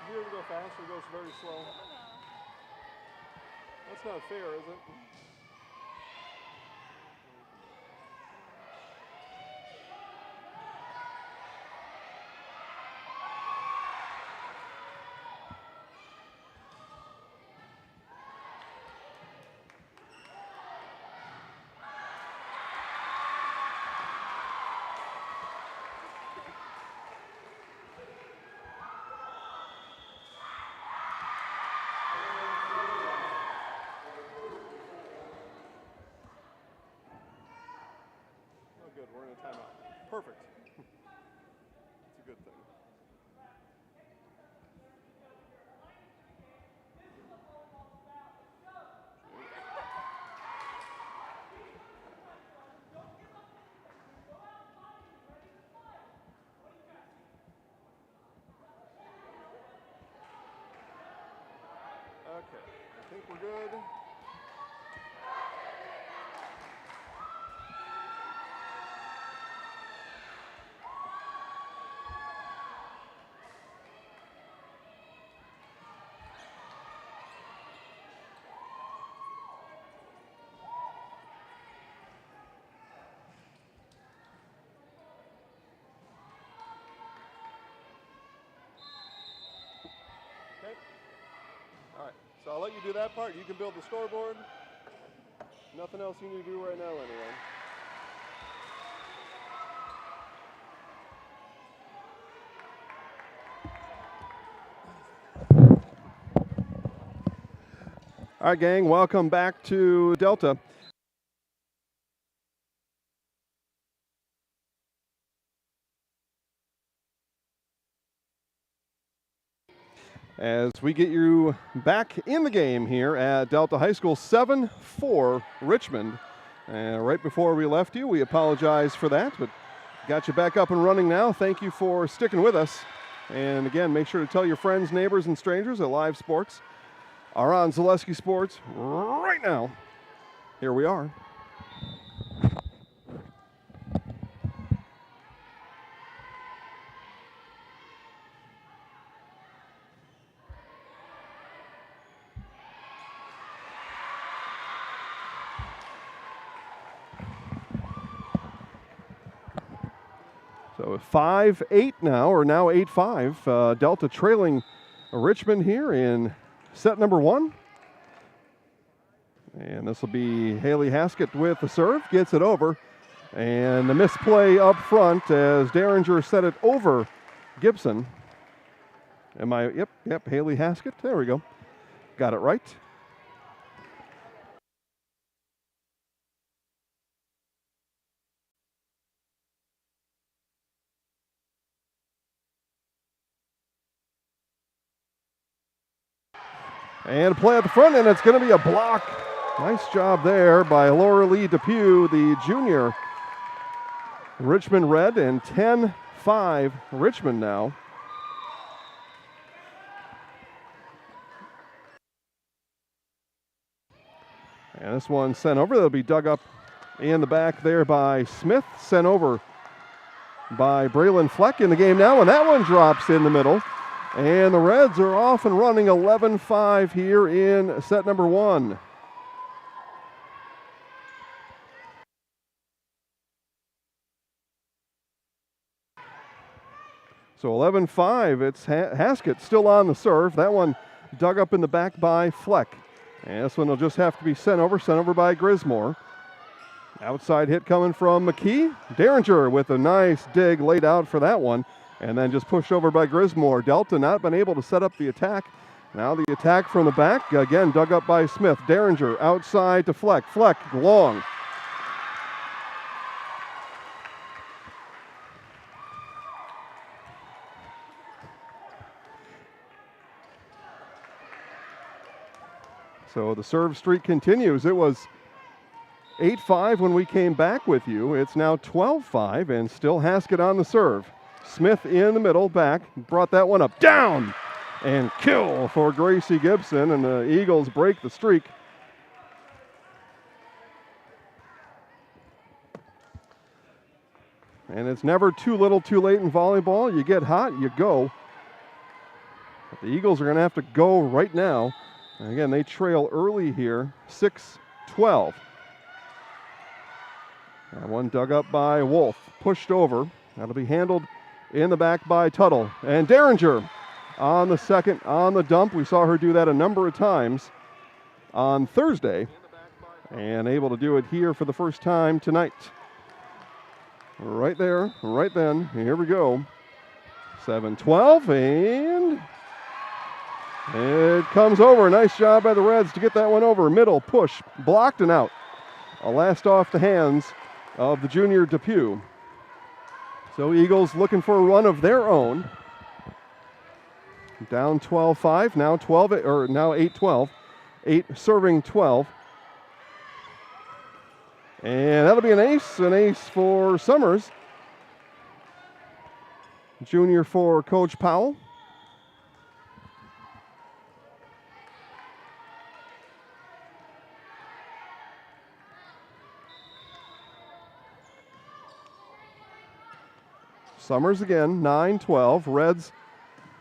here to go faster, it goes very slow. That's not fair, is it? Good, we're in a timeout. Perfect. It's a good thing. Okay, I think we're good. All right, so I'll let you do that part. You can build the scoreboard. Nothing else you need to do right now anyway. All right, gang, welcome back to Delta. As we get you back in the game here at Delta High School, 7-4 Richmond. Right before we left you, we apologize for that, but got you back up and running now. Thank you for sticking with us. And again, make sure to tell your friends, neighbors, and strangers that live sports are on Zaleski Sports right now. Here we are. So 5-8 now, or now 8-5. Delta trailing Richmond here in set number 1. And this will be Haley Haskett with the serve, gets it over. And the misplay up front as Derringer set it over Gibson. Yep, Haley Haskett, there we go. Got it right. And a play at the front, and it's going to be a block. Nice job there by Laura Lee Depew, the junior. Richmond Red, and 10-5 Richmond now. And this one sent over. That'll be dug up in the back there by Smith. Sent over by Braylon Fleck in the game now, and that one drops in the middle. And the Reds are off and running 11-5 here in set number 1. So 11-5, it's Haskett still on the serve. That one dug up in the back by Fleck. And this one will just have to be sent over by Grismore. Outside hit coming from McKee. Derringer with a nice dig laid out for that one. And then just pushed over by Grismore. Delta not been able to set up the attack. Now the attack from the back. Again, dug up by Smith. Derringer outside to Fleck. Fleck long. So the serve streak continues. It was 8-5 when we came back with you. It's now 12-5 and still Haskett on the serve. Smith in the middle, back, brought that one up, down, and kill for Gracie Gibson, and the Eagles break the streak. And it's never too little too late in volleyball. You get hot, you go. But the The Eagles are going to have to go right now. And again, they trail early here, 6-12. That one dug up by Wolf, pushed over. That'll be handled in the back by Tuttle. And Derringer on the second, on the dump. We saw her do that a number of times on Thursday, and able to do it here for the first time tonight. Right there, right then. Here we go. 7-12, and it comes over. Nice job by the Reds to get that one over. Middle, push, blocked and out. A last off the hands of the junior Depew. So Eagles looking for a run of their own. Down 12-5, now 8-12. 8 serving 12. And that'll be an ace for Summers. Junior for Coach Powell. Summers again, 9-12. Reds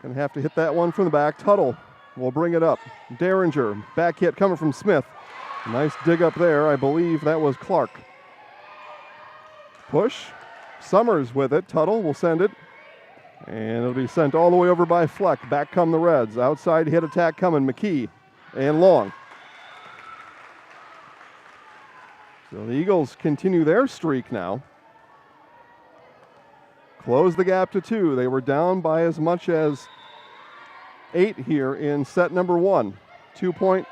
going to have to hit that one from the back. Tuttle will bring it up. Derringer, back hit coming from Smith. Nice dig up there. I believe that was Clark. Push. Summers with it. Tuttle will send it. And it'll be sent all the way over by Fleck. Back come the Reds. Outside hit attack coming. McKee and Long. So the Eagles continue their streak now. Close the gap to 2. They were down by as much as 8 here in set number 1. 2-point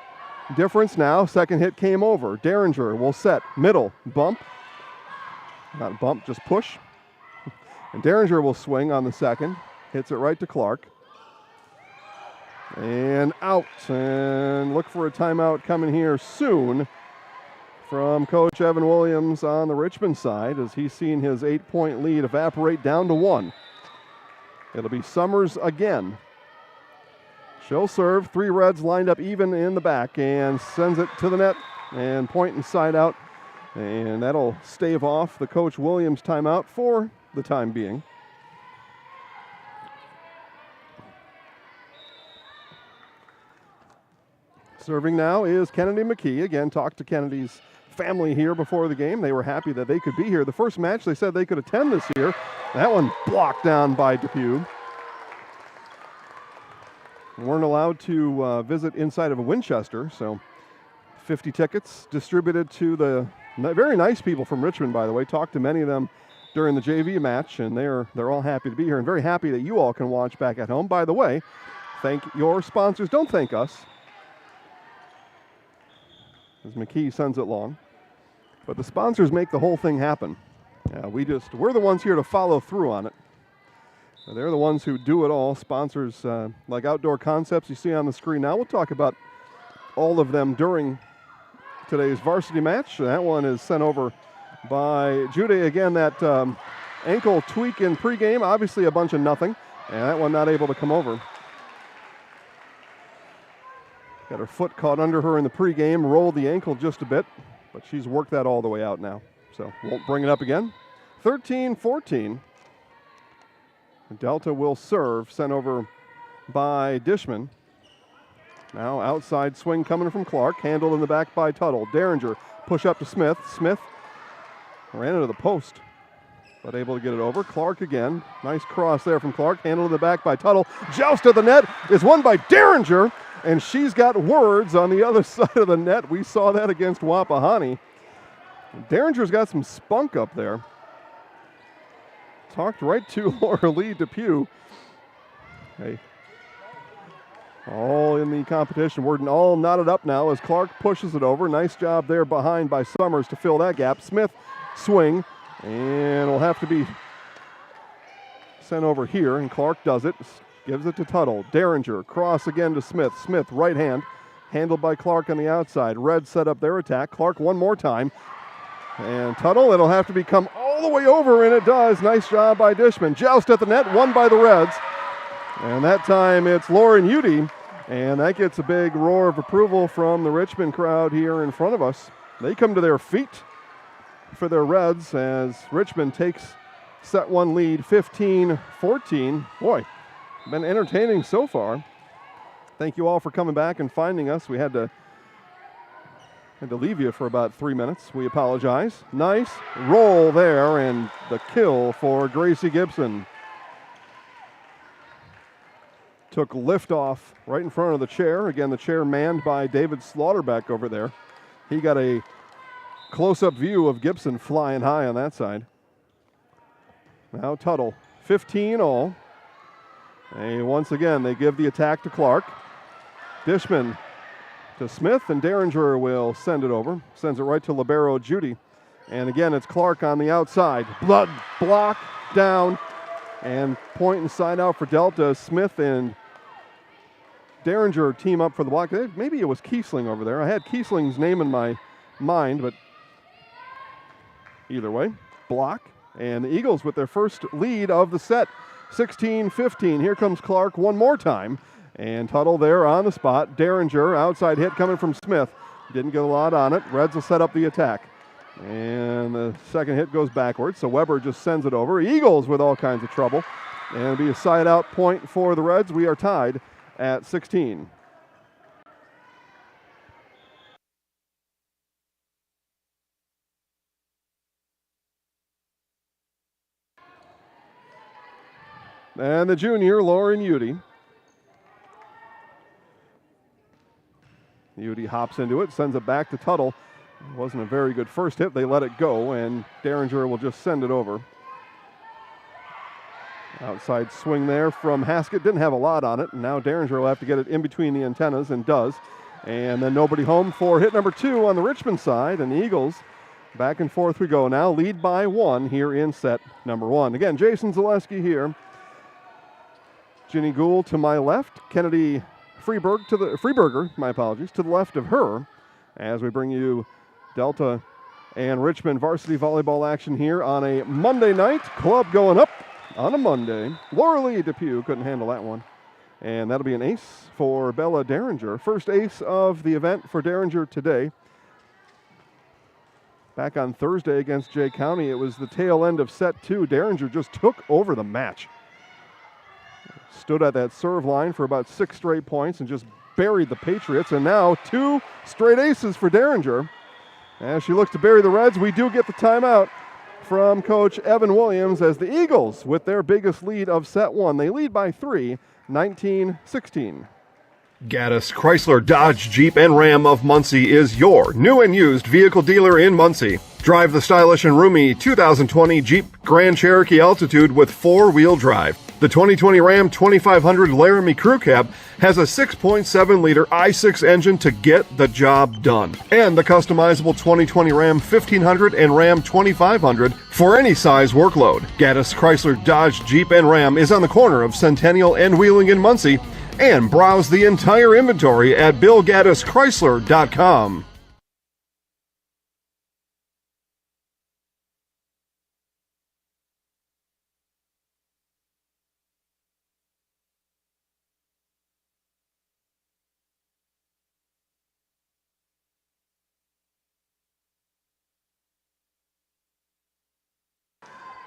difference now. Second hit came over. Derringer will set. Middle. Bump. Not bump, just push. And Derringer will swing on the second. Hits it right to Clark. And out. And look for a timeout coming here soon from Coach Evan Williams on the Richmond side as he's seen his 8-point lead evaporate down to 1. It'll be Summers again. She'll serve. 3 Reds lined up even in the back and sends it to the net and point inside out. And that'll stave off the Coach Williams timeout for the time being. Serving now is Kennedy McKee. Again, talked to Kennedy's family here before the game. They were happy that they could be here. The first match they said they could attend this year. That one blocked down by Depew. Weren't allowed to visit inside of a Winchester, so 50 tickets distributed to the very nice people from Richmond, by the way. Talked to many of them during the JV match, and they're all happy to be here and very happy that you all can watch back at home. By the way, thank your sponsors. Don't thank us, as McKee sends it long. But the sponsors make the whole thing happen. We're the ones here to follow through on it. They're the ones who do it all. Sponsors like Outdoor Concepts you see on the screen now. We'll talk about all of them during today's varsity match. That one is sent over by Jude. Again, that ankle tweak in pregame, obviously a bunch of nothing. And that one not able to come over. Got her foot caught under her in the pregame, rolled the ankle just a bit, but she's worked that all the way out now. So won't bring it up again. 13-14. Delta will serve, sent over by Dishman. Now outside swing coming from Clark, handled in the back by Tuttle. Derringer, push up to Smith. Smith ran into the post, but able to get it over. Clark again, nice cross there from Clark, handled in the back by Tuttle. Joust at the net is won by Derringer, and she's got words on the other side of the net. We saw that against Wapahani. Derringer's got some spunk up there. Talked right to Laura Lee Depew. Hey, all in the competition. We're all knotted up now as Clark pushes it over. Nice job there behind by Summers to fill that gap. Smith swing, and will have to be sent over here, and Clark does it. Gives it to Tuttle. Derringer, cross again to Smith. Smith, right hand, handled by Clark on the outside. Red set up their attack. Clark one more time. And Tuttle, it'll have to become all the way over, and it does. Nice job by Dishman. Joust at the net, won by the Reds. And that time it's Lauren Udy, and that gets a big roar of approval from the Richmond crowd here in front of us. They come to their feet for their Reds as Richmond takes set 1 lead, 15-14. Boy, been entertaining so far. Thank you all for coming back and finding us. We had to leave you for about 3 minutes. We apologize. Nice roll there, and the kill for Gracie Gibson. Took liftoff right in front of the chair. Again, the chair manned by David Slaughterback over there. He got a close-up view of Gibson flying high on that side. Now Tuttle, 15 all. And once again, they give the attack to Clark. Dishman to Smith, and Derringer will send it over. Sends it right to libero Judy. And again, it's Clark on the outside. Blood block down, and point inside out for Delta. Smith and Derringer team up for the block. Maybe it was Kiesling over there. I had Kiesling's name in my mind, but either way, block. And the Eagles with their first lead of the set, 16-15. Here comes Clark one more time. And Tuttle there on the spot. Derringer, outside hit coming from Smith. Didn't get a lot on it. Reds will set up the attack. And the second hit goes backwards, so Weber just sends it over. Eagles with all kinds of trouble. And it'll be a side-out point for the Reds. We are tied at 16. And the junior, Lauren Udy. Udy hops into it, sends it back to Tuttle. It wasn't a very good first hit. They let it go, and Derringer will just send it over. Outside swing there from Haskett. Didn't have a lot on it, and now Derringer will have to get it in between the antennas, and does. And then nobody home for hit number 2 on the Richmond side, and the Eagles back and forth we go now. Lead by 1 here in set number 1. Again, Jason Zaleski here. Ginny Gould to my left. Kennedy Freeberger, my apologies, to the left of her, as we bring you Delta and Richmond varsity volleyball action here on a Monday night. Club going up on a Monday. Laura Lee Depew couldn't handle that one. And that'll be an ace for Bella Derringer. First ace of the event for Derringer today. Back on Thursday against Jay County, it was the tail end of set 2. Derringer just took over the match. Stood at that serve line for about 6 straight points and just buried the Patriots. And now 2 straight aces for Derringer. As she looks to bury the Reds, we do get the timeout from Coach Evan Williams as the Eagles with their biggest lead of set 1. They lead by 3, 19-16. Gaddis Chrysler Dodge Jeep and Ram of Muncie is your new and used vehicle dealer in Muncie. Drive the stylish and roomy 2020 Jeep Grand Cherokee Altitude with 4-wheel drive. The 2020 Ram 2500 Laramie Crew Cab has a 6.7-liter i6 engine to get the job done. And the customizable 2020 Ram 1500 and Ram 2500 for any size workload. Gaddis Chrysler Dodge Jeep and Ram is on the corner of Centennial and Wheeling in Muncie. And browse the entire inventory at BillGaddisChrysler.com.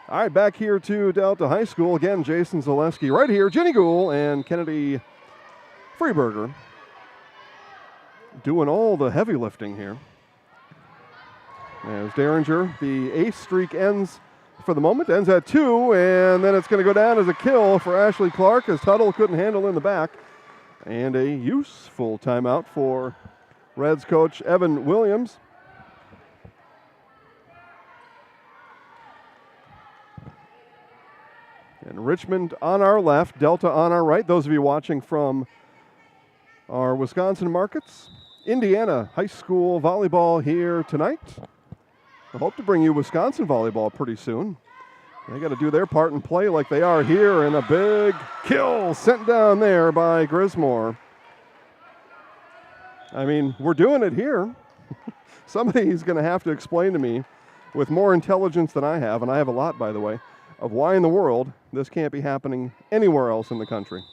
All right, back here to Delta High School. Again, Jason Zaleski right here. Jenny Gould and Kennedy Freeberger doing all the heavy lifting here. As Derringer, the ace streak ends for the moment, ends at 2, and then it's going to go down as a kill for Ashley Clark as Tuttle couldn't handle in the back. And a useful timeout for Reds coach Evan Williams. And Richmond on our left, Delta on our right. Those of you watching from our Wisconsin markets. Indiana high school volleyball here tonight. I hope to bring you Wisconsin volleyball pretty soon. They got to do their part and play like they are here, and a big kill sent down there by Grismore. I mean, we're doing it here. Somebody's going to have to explain to me with more intelligence than I have, and I have a lot, by the way, of why in the world this can't be happening anywhere else in the country.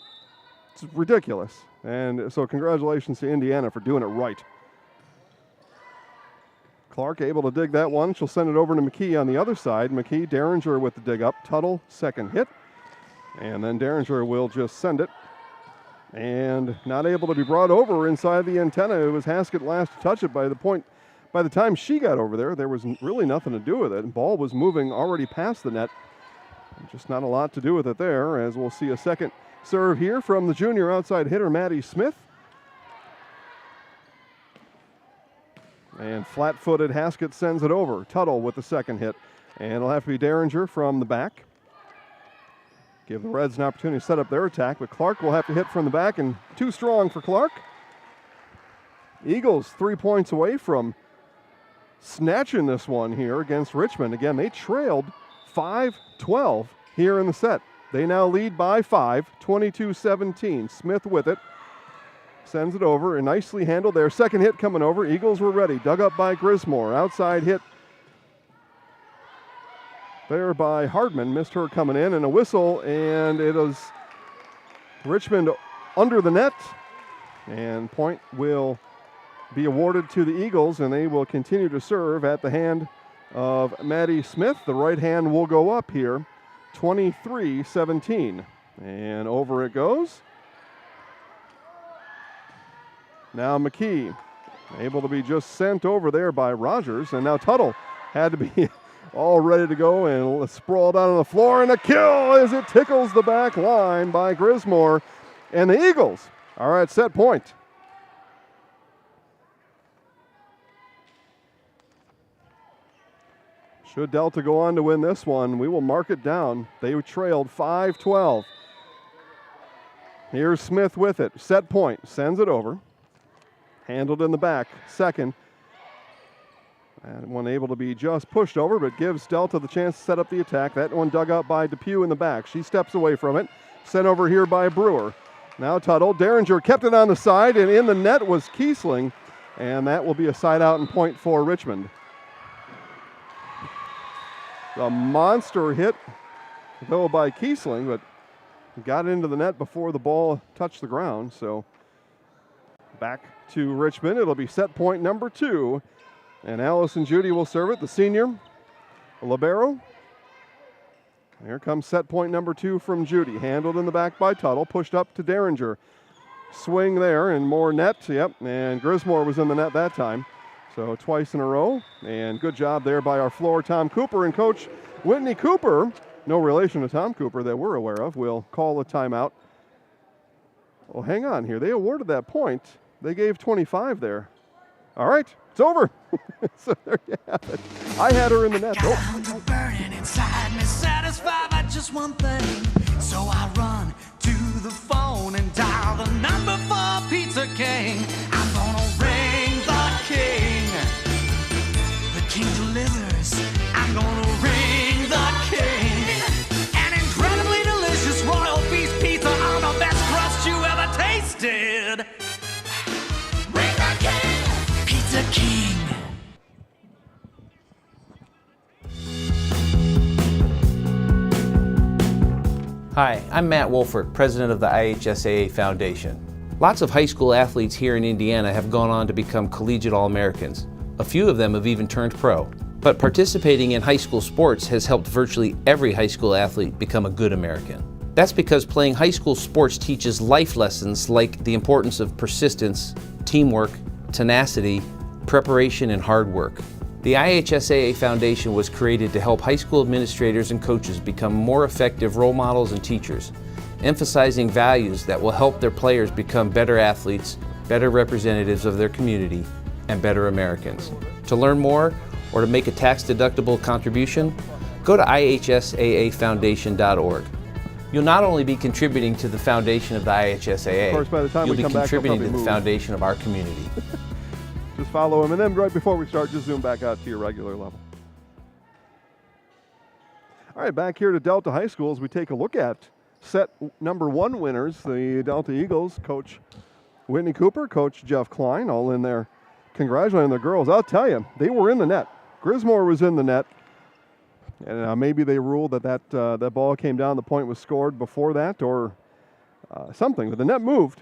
It's ridiculous. And so congratulations to Indiana for doing it right. Clark able to dig that one. She'll send it over to McKee on the other side. McKee, Derringer with the dig up. Tuttle, second hit. And then Derringer will just send it. And not able to be brought over inside the antenna. It was Haskett last to touch it. By the time she got over there was really nothing to do with it. The ball was moving already past the net. Just not a lot to do with it there, as we'll see a second serve here from the junior outside hitter, Maddie Smith. And flat-footed Haskett sends it over. Tuttle with the second hit. And it'll have to be Derringer from the back. Give the Reds an opportunity to set up their attack, but Clark will have to hit from the back, and too strong for Clark. Eagles 3 points away from snatching this one here against Richmond. Again, they trailed 5-12 here in the set. They now lead by 5, 22-17. Smith with it. Sends it over and nicely handled there. Second hit coming over. Eagles were ready. Dug up by Grismore. Outside hit there by Hardman. Missed her coming in, and a whistle, and it is Richmond under the net. And point will be awarded to the Eagles, and they will continue to serve at the hand of Maddie Smith. The right hand will go up here, 23-17. And over it goes. Now McKee, able to be just sent over there by Rogers, and now Tuttle had to be all ready to go and sprawled out on the floor, and a kill as it tickles the back line by Grismore. And the Eagles are at set point. Should Delta go on to win this one, we will mark it down. They trailed 5-12. Here's Smith with it. Set point. Sends it over. Handled in the back. Second. And one able to be just pushed over, but gives Delta the chance to set up the attack. That one dug up by Depew in the back. She steps away from it. Sent over here by Brewer. Now Tuttle. Derringer kept it on the side, and in the net was Kiesling. And that will be a side out and point for Richmond. A monster hit, though, by Kiesling, but got into the net before the ball touched the ground. So back to Richmond. It'll be set point number 2. And Allison Judy will serve it, the senior libero. Here comes set point number 2 from Judy. Handled in the back by Tuttle, pushed up to Derringer. Swing there and more net. Yep, and Grismore was in the net that time. So twice in a row, and good job there by our floor, Tom Cooper, and Coach Whitney Cooper, no relation to Tom Cooper that we're aware of, will call a timeout. Well, hang on here. They awarded that point. They gave 25 there. All right, it's over. So there you have it. I had her in the net. Oh. Burning inside me, satisfied by just one thing. So I run to the phone and dial the number for Pizza King. I'm gonna ring the king. The king delivers. I'm gonna ring the king. An incredibly delicious royal feast pizza on the best crust you ever tasted. Ring the king. Pizza King. Hi, I'm Matt Wolfert, president of the IHSAA Foundation. Lots of high school athletes here in Indiana have gone on to become collegiate All-Americans. A few of them have even turned pro. But participating in high school sports has helped virtually every high school athlete become a good American. That's because playing high school sports teaches life lessons like the importance of persistence, teamwork, tenacity, preparation, and hard work. The IHSAA Foundation was created to help high school administrators and coaches become more effective role models and teachers, emphasizing values that will help their players become better athletes, better representatives of their community, and better Americans. To learn more or to make a tax-deductible contribution, go to ihsaafoundation.org. You'll not only be contributing to the foundation of the IHSAA, Of course, by the time you'll we be come back, they'll contributing to probably the move. foundation of our community. Just follow him, and then right before we start, just zoom back out to your regular level. All right, back here to Delta High School as we take a look at set number 1 winners, the Delta Eagles. Coach Whitney Cooper, Coach Jeff Klein, all in there congratulating the girls. I'll tell you, they were in the net. Grismore was in the net, and maybe they ruled that ball came down, the point was scored before that, or something. But the net moved.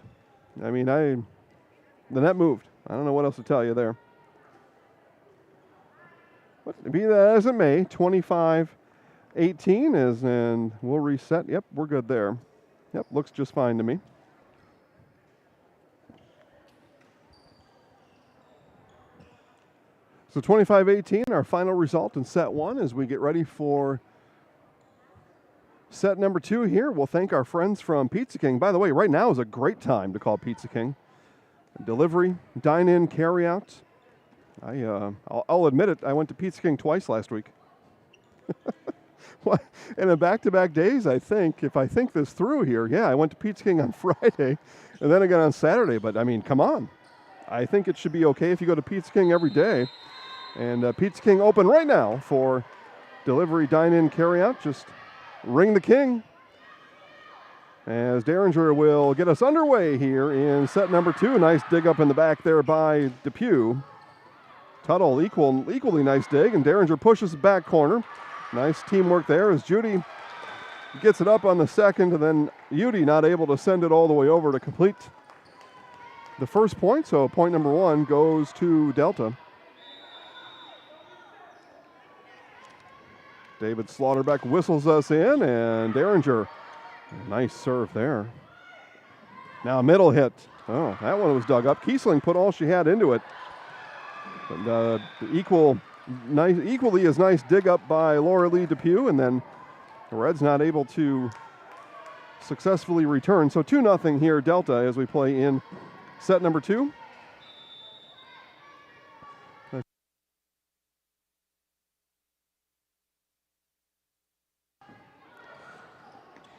I mean, the net moved. I don't know what else to tell you there. But be that as it may, 25-18 is, and we'll reset. Yep, we're good there. Yep, looks just fine to me. So 25-18, our final result in set one as we get ready for set number two here. We'll thank our friends from Pizza King. By the way, right now is a great time to call Pizza King. Delivery, dine-in, carry-out. I'll admit it, I went to Pizza King twice last week. In a back-to-back days, I think, if I think this through here, yeah, I went to Pizza King on Friday and then again on Saturday. But, I mean, come on. I think it should be okay if you go to Pizza King every day. And Pizza King open right now for delivery, dine-in, carry-out. Just ring the king. As Derringer will get us underway here in set number two. Nice dig up in the back there by Depew. Tuttle, equally nice dig, and Derringer pushes back corner. Nice teamwork there as Judy gets it up on the second, and then Udy not able to send it all the way over to complete the first point. So point number one goes to Delta. David Slaughterbeck whistles us in, and Derringer, nice serve there. Now middle hit. Oh, that one was dug up. Kiesling put all she had into it. But equally as nice dig up by Laura Lee Depew, and then the Reds not able to successfully return. So 2-0 here, Delta, as we play in set number two.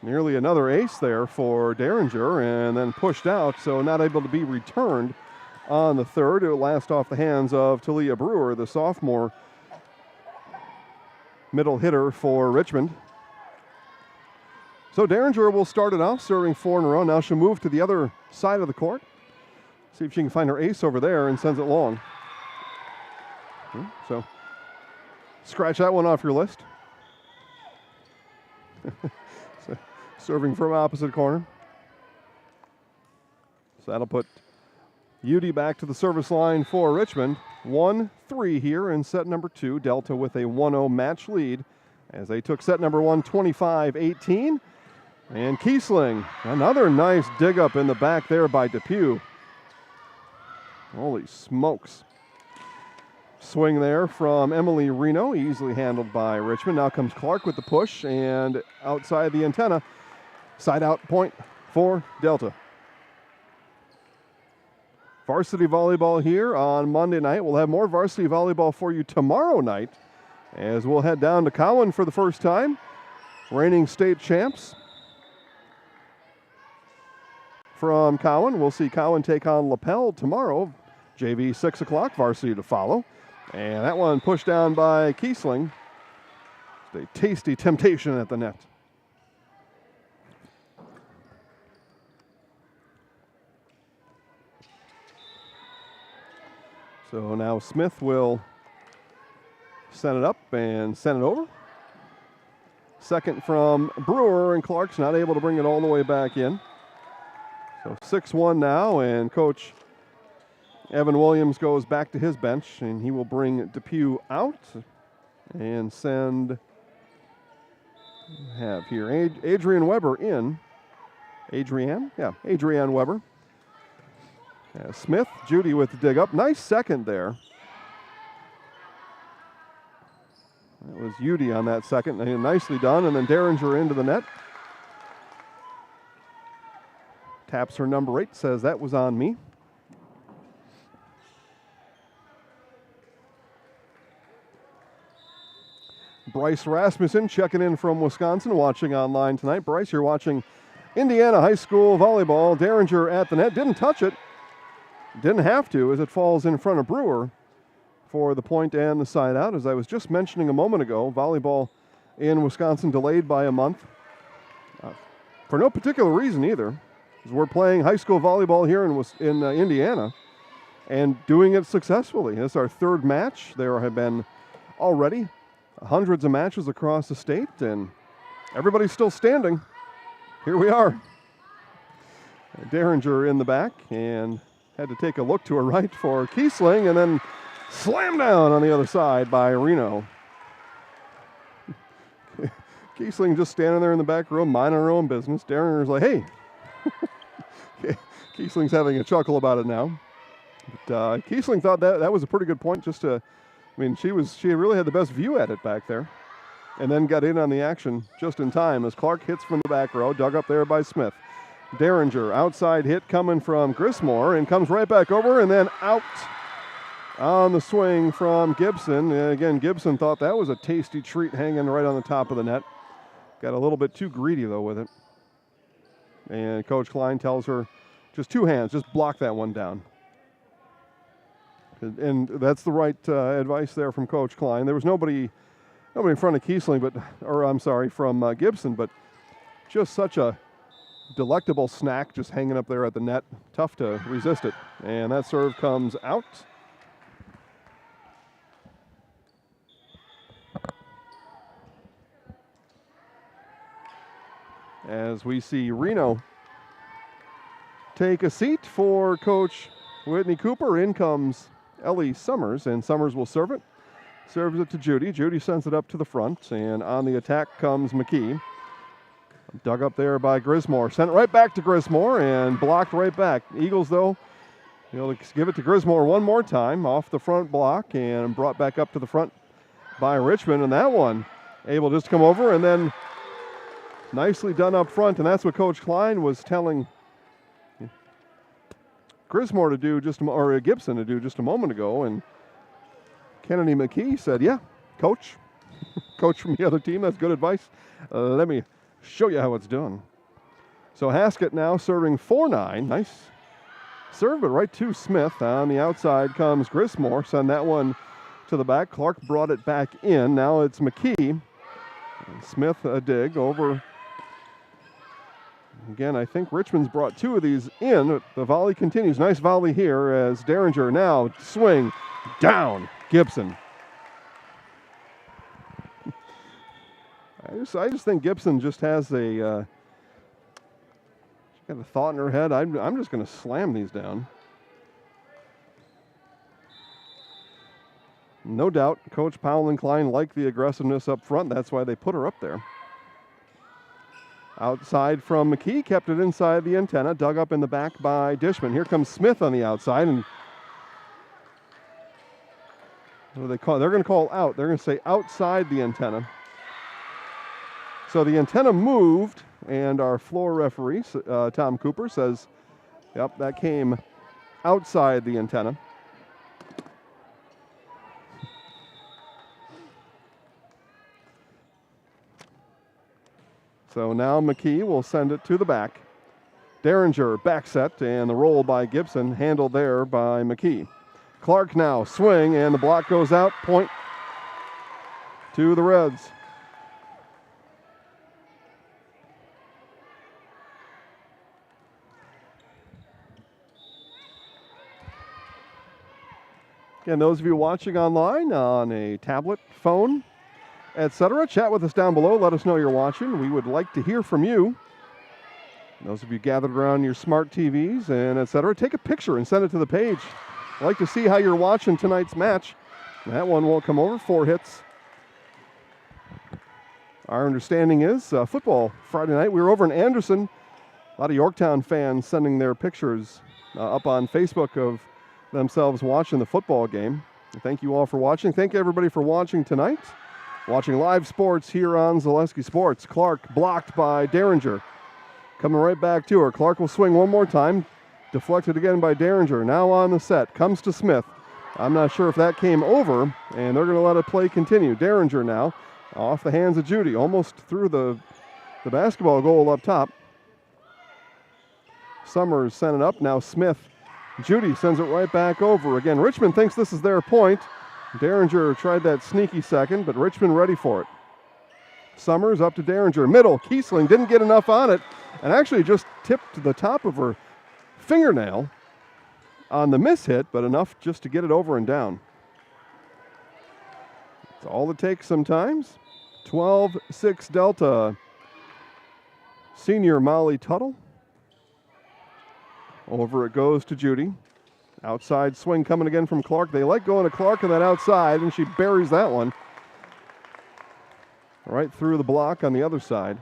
Nearly another ace there for Derringer, and then pushed out, so not able to be returned on the third. It will last off the hands of Talia Brewer, the sophomore middle hitter for Richmond. So Derringer will start it off, serving 4 in a row. Now she'll move to the other side of the court. See if she can find her ace over there and sends it long. So scratch that one off your list. So, serving from opposite corner. So that'll put Udy back to the service line for Richmond. 1-3 here in set number two. Delta with a 1-0 match lead as they took set number one, 25-18. And Kiesling, another nice dig up in the back there by Depew. Holy smokes. Swing there from Emily Reno, easily handled by Richmond. Now comes Clark with the push and outside the antenna. Side out point for Delta. Varsity volleyball here on Monday night. We'll have more varsity volleyball for you tomorrow night as we'll head down to Cowan for the first time. Reigning state champs from Cowan. We'll see Cowan take on Lapel tomorrow. JV 6 o'clock, varsity to follow. And that one pushed down by Kiesling. It's a tasty temptation at the net. So now Smith will send it up and send it over. Second from Brewer, and Clark's not able to bring it all the way back in. So 6-1 now, and Coach Evan Williams goes back to his bench, and he will bring Depew out and send, have here, Adrian Weber in. Adrian Weber. Smith, Judy with the dig up. Nice second there. That was Udy on that second. And nicely done. And then Derringer into the net. Taps her number 8, says that was on me. Bryce Rasmussen checking in from Wisconsin, watching online tonight. Bryce, you're watching Indiana High School volleyball. Derringer at the net. Didn't touch it. Didn't have to, as it falls in front of Brewer for the point and the side out. As I was just mentioning a moment ago, volleyball in Wisconsin delayed by a month. For no particular reason either, as we're playing high school volleyball here in Indiana and doing it successfully. It's our third match. There have been already hundreds of matches across the state, and everybody's still standing. Here we are. Derringer in the back, and had to take a look to her right for Kiesling, and then slam down on the other side by Reno. Kiesling just standing there in the back row, minding her own business. Derringer's like, hey. Kiesling's having a chuckle about it now. But Kiesling thought that was a pretty good point just to I mean, she really had the best view at it back there. And then got in on the action just in time as Clark hits from the back row, dug up there by Smith. Derringer, outside hit coming from Grismore, and comes right back over and then out on the swing from Gibson. And again, Gibson thought that was a tasty treat hanging right on the top of the net. Got a little bit too greedy, though, with it. And Coach Klein tells her, just two hands, just block that one down. And that's the right advice there from Coach Klein. There was nobody in front of Kiesling, from Gibson, but just such a delectable snack just hanging up there at the net. Tough to resist it. And that serve comes out. As we see Reno take a seat for Coach Whitney Cooper. In comes Ellie Summers, and Summers will serve it. Serves it to Judy. Judy sends it up to the front, and on the attack comes McKee. Dug up there by Grismore. Sent it right back to Grismore and blocked right back. Eagles, though, give it to Grismore one more time off the front block and brought back up to the front by Richmond. And that one able just to come over and then nicely done up front. And that's what Coach Klein was telling Grismore to do or Gibson to do just a moment ago. And Kennedy McKee said, yeah, coach. Coach from the other team, that's good advice. Let me show you how it's done. So Haskett now serving 4-9. Nice serve, but right to Smith. On the outside comes Grismore. Send that one to the back. Clark brought it back in. Now it's McKee. And Smith a dig over. Again, I think Richmond's brought two of these in. The volley continues. Nice volley here as Derringer now swing down. Gibson. I just think Gibson just has she's got a thought in her head. I'm just going to slam these down. No doubt, Coach Powell and Klein like the aggressiveness up front. That's why they put her up there. Outside from McKee, kept it inside the antenna, dug up in the back by Dishman. Here comes Smith on the outside, and what do they call? They're going to call out. They're going to say outside the antenna. So the antenna moved, and our floor referee, Tom Cooper, says, yep, that came outside the antenna. So now McKee will send it to the back. Derringer back set, and the roll by Gibson, handled there by McKee. Clark now swing, and the block goes out. Point to the Reds. Again, those of you watching online on a tablet, phone, etc., chat with us down below. Let us know you're watching. We would like to hear from you. Those of you gathered around your smart TVs and etc., take a picture and send it to the page. I'd like to see how you're watching tonight's match. That one won't come over. 4 hits. Our understanding is football Friday night. We were over in Anderson. A lot of Yorktown fans sending their pictures up on Facebook of themselves watching the football game. Thank you all for watching. Thank you everybody for watching tonight. Watching live sports here on Zaleski Sports. Clark blocked by Derringer. Coming right back to her. Clark will swing one more time. Deflected again by Derringer. Now on the set. Comes to Smith. I'm not sure if that came over, and they're going to let it play continue. Derringer now off the hands of Judy. Almost through the basketball goal up top. Summers sent it up. Now Smith. Judy sends it right back over. Again, Richmond thinks this is their point. Derringer tried that sneaky second, but Richmond ready for it. Summers up to Derringer. Middle. Kiesling didn't get enough on it and actually just tipped the top of her fingernail on the miss hit, but enough just to get it over and down. That's all it takes sometimes. 12-6 Delta. Senior Molly Tuttle. Over it goes to Judy. Outside swing coming again from Clark. They like going to Clark on that outside, and she buries that one right through the block on the other side.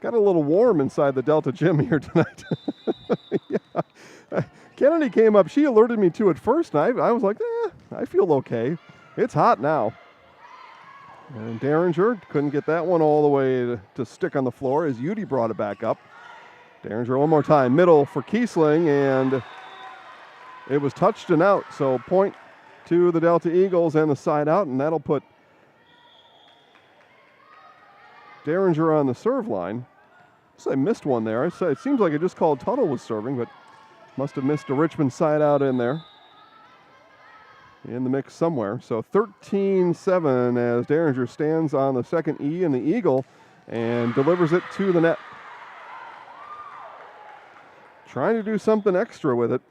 got a little warm inside the Delta gym here tonight. Yeah. Kennedy came up. She alerted me to it first, and I was like, I feel okay. It's hot now. And Derringer couldn't get that one all the way to stick on the floor as Udi brought it back up. Derringer one more time. Middle for Kiesling, and it was touched and out. So point to the Delta Eagles and the side out, and that'll put Derringer on the serve line. So I missed one there. It seems like it just called Tuttle was serving, but must have missed a Richmond side out in there. In the mix somewhere. So 13-7 as Derringer stands on the second E in the Eagle and delivers it to the net. Trying to do something extra with it.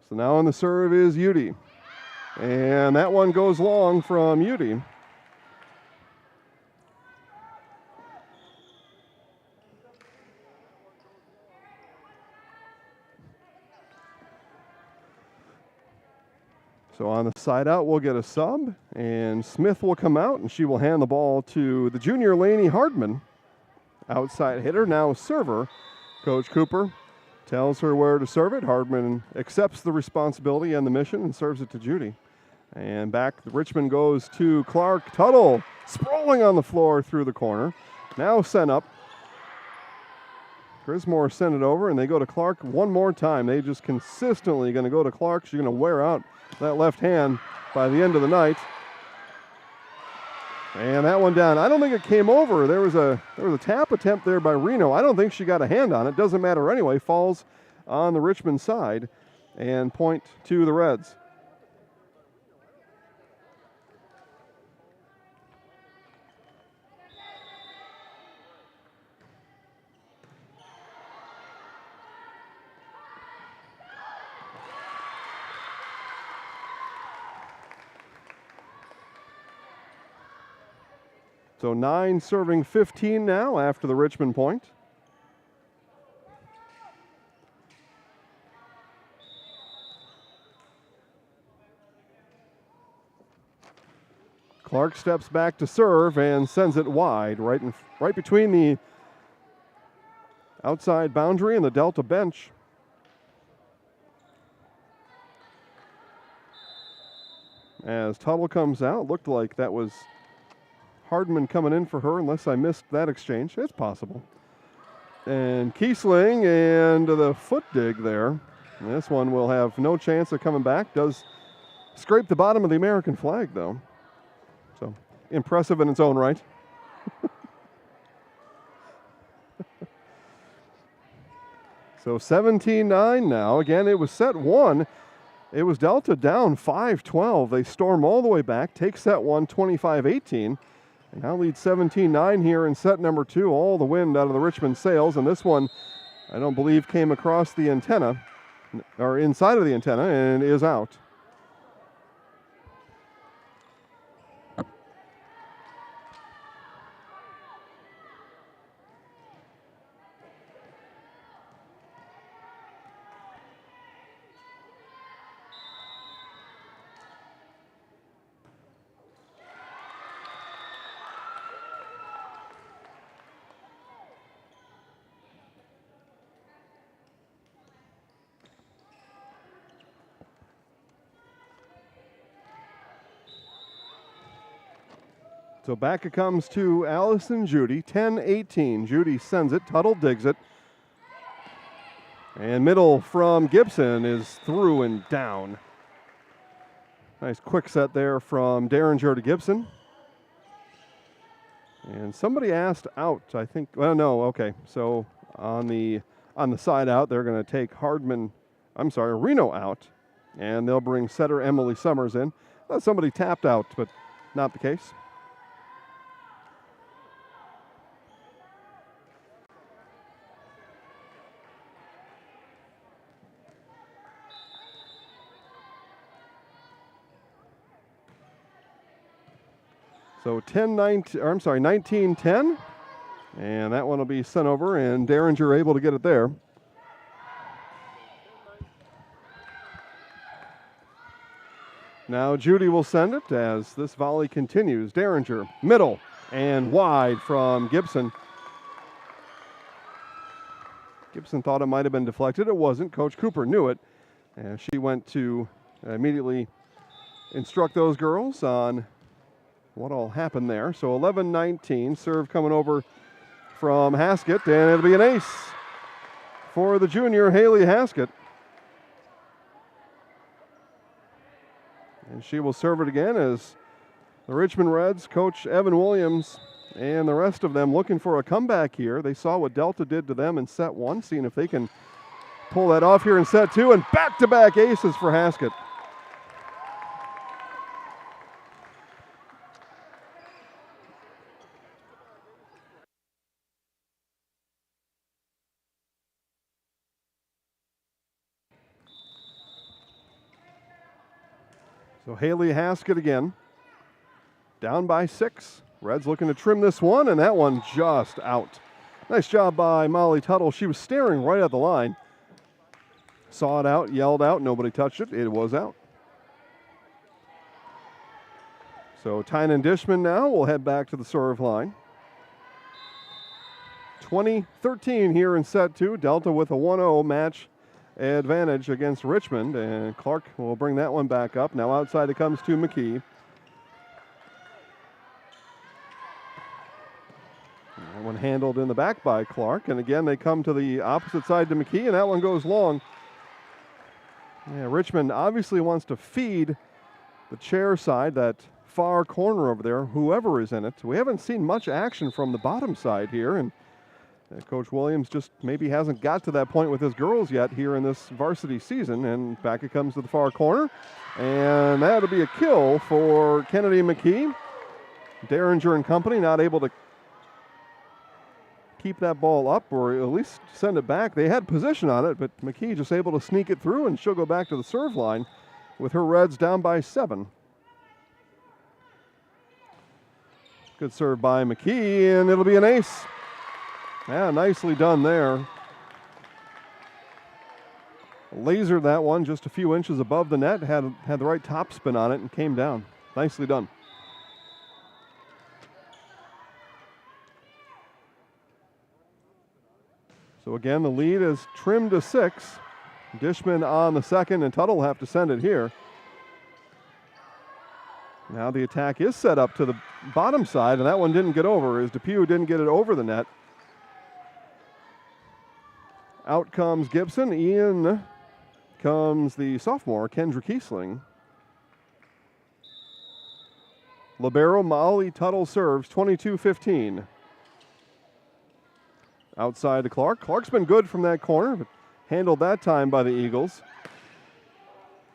So now on the serve is Udi. And that one goes long from Udi. So on the side out, we'll get a sub, and Smith will come out, and she will hand the ball to the junior Lainey Hardman. Outside hitter, now server. Coach Cooper tells her where to serve it. Hardman accepts the responsibility and the mission and serves it to Judy. And back, Richmond goes to Clark. Tuttle sprawling on the floor through the corner. Now sent up. Grismore sent it over, and they go to Clark one more time. They just consistently going to go to Clark. She's going to wear out that left hand by the end of the night. And that one down. I don't think it came over. There was a tap attempt there by Reno. I don't think she got a hand on it. Doesn't matter anyway. Falls on the Richmond side and point to the Reds. So 9 serving 15 now after the Richmond point. Clark steps back to serve and sends it wide, right between the outside boundary and the Delta bench. As Tuttle comes out, looked like that was Hardman coming in for her, unless I missed that exchange. It's possible. And Kiesling and the foot dig there. And this one will have no chance of coming back. Does scrape the bottom of the American flag, though. So impressive in its own right. So 17-9 now. Again, it was set 1. It was Delta down 5-12. They storm all the way back, take set 1, 25-18. And now lead 17-9 here in set number 2. All the wind out of the Richmond sails. And this one, I don't believe, came across the antenna, or inside of the antenna, and is out. So back it comes to Allison Judy, 10-18. Judy sends it, Tuttle digs it. And middle from Gibson is through and down. Nice quick set there from Derringer to Gibson. And somebody asked out, I think, well, no, okay. So on the side out, they're going to take Reno out. And they'll bring setter Emily Summers in. Somebody tapped out, but not the case. So 19-10, and that one will be sent over, and Derringer able to get it there. Now Judy will send it as this volley continues. Derringer, middle, and wide from Gibson. Gibson thought it might have been deflected. It wasn't. Coach Cooper knew it. And she went to immediately instruct those girls on what all happened there. So 11-19, serve coming over from Haskett, and it'll be an ace for the junior, Haley Haskett. And she will serve it again as the Richmond Reds, Coach Evan Williams, and the rest of them looking for a comeback here. They saw what Delta did to them in set one, seeing if they can pull that off here in set two, and back-to-back aces for Haskett. So Haley Haskett again, down by 6. Reds looking to trim this one, and that one just out. Nice job by Molly Tuttle. She was staring right at the line. Saw it out, yelled out, nobody touched it. It was out. So Tynan Dishman now will head back to the serve line. 20-13 here in set 2. Delta with a 1-0 match advantage against Richmond, and Clark will bring that one back up. Now outside it comes to McKee. That one handled in the back by Clark, and again they come to the opposite side to McKee, and that one goes long. Yeah, Richmond obviously wants to feed the chair side, that far corner over there, whoever is in it. We haven't seen much action from the bottom side here, and Coach Williams just maybe hasn't got to that point with his girls yet here in this varsity season. And back it comes to the far corner. And that'll be a kill for Kennedy McKee. Derringer and company not able to keep that ball up or at least send it back. They had position on it, but McKee just able to sneak it through, and she'll go back to the serve line with her Reds down by 7. Good serve by McKee, and it'll be an ace. Yeah, nicely done there. Lasered that one just a few inches above the net, had the right topspin on it, and came down. Nicely done. So again, the lead is trimmed to 6. Dishman on the second, and Tuttle will have to send it here. Now the attack is set up to the bottom side, and that one didn't get over as Depew didn't get it over the net. Out comes Gibson. In comes the sophomore, Kendra Kiesling. Libero Molly Tuttle serves, 22-15. Outside to Clark. Clark's been good from that corner, but handled that time by the Eagles.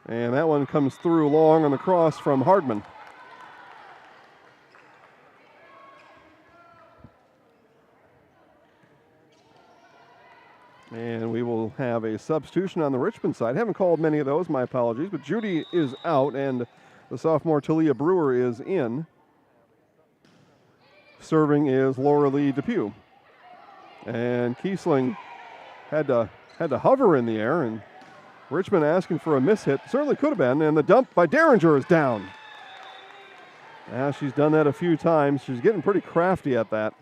And that one comes through long on the cross from Hardman. And we will have a substitution on the Richmond side. Haven't called many of those, my apologies, but Judy is out and the sophomore Talia Brewer is in. Serving is Laura Lee Depew. And Kiesling had to hover in the air, and Richmond asking for a mishit. Certainly could have been, and the dump by Derringer is down. Now she's done that a few times. She's getting pretty crafty at that.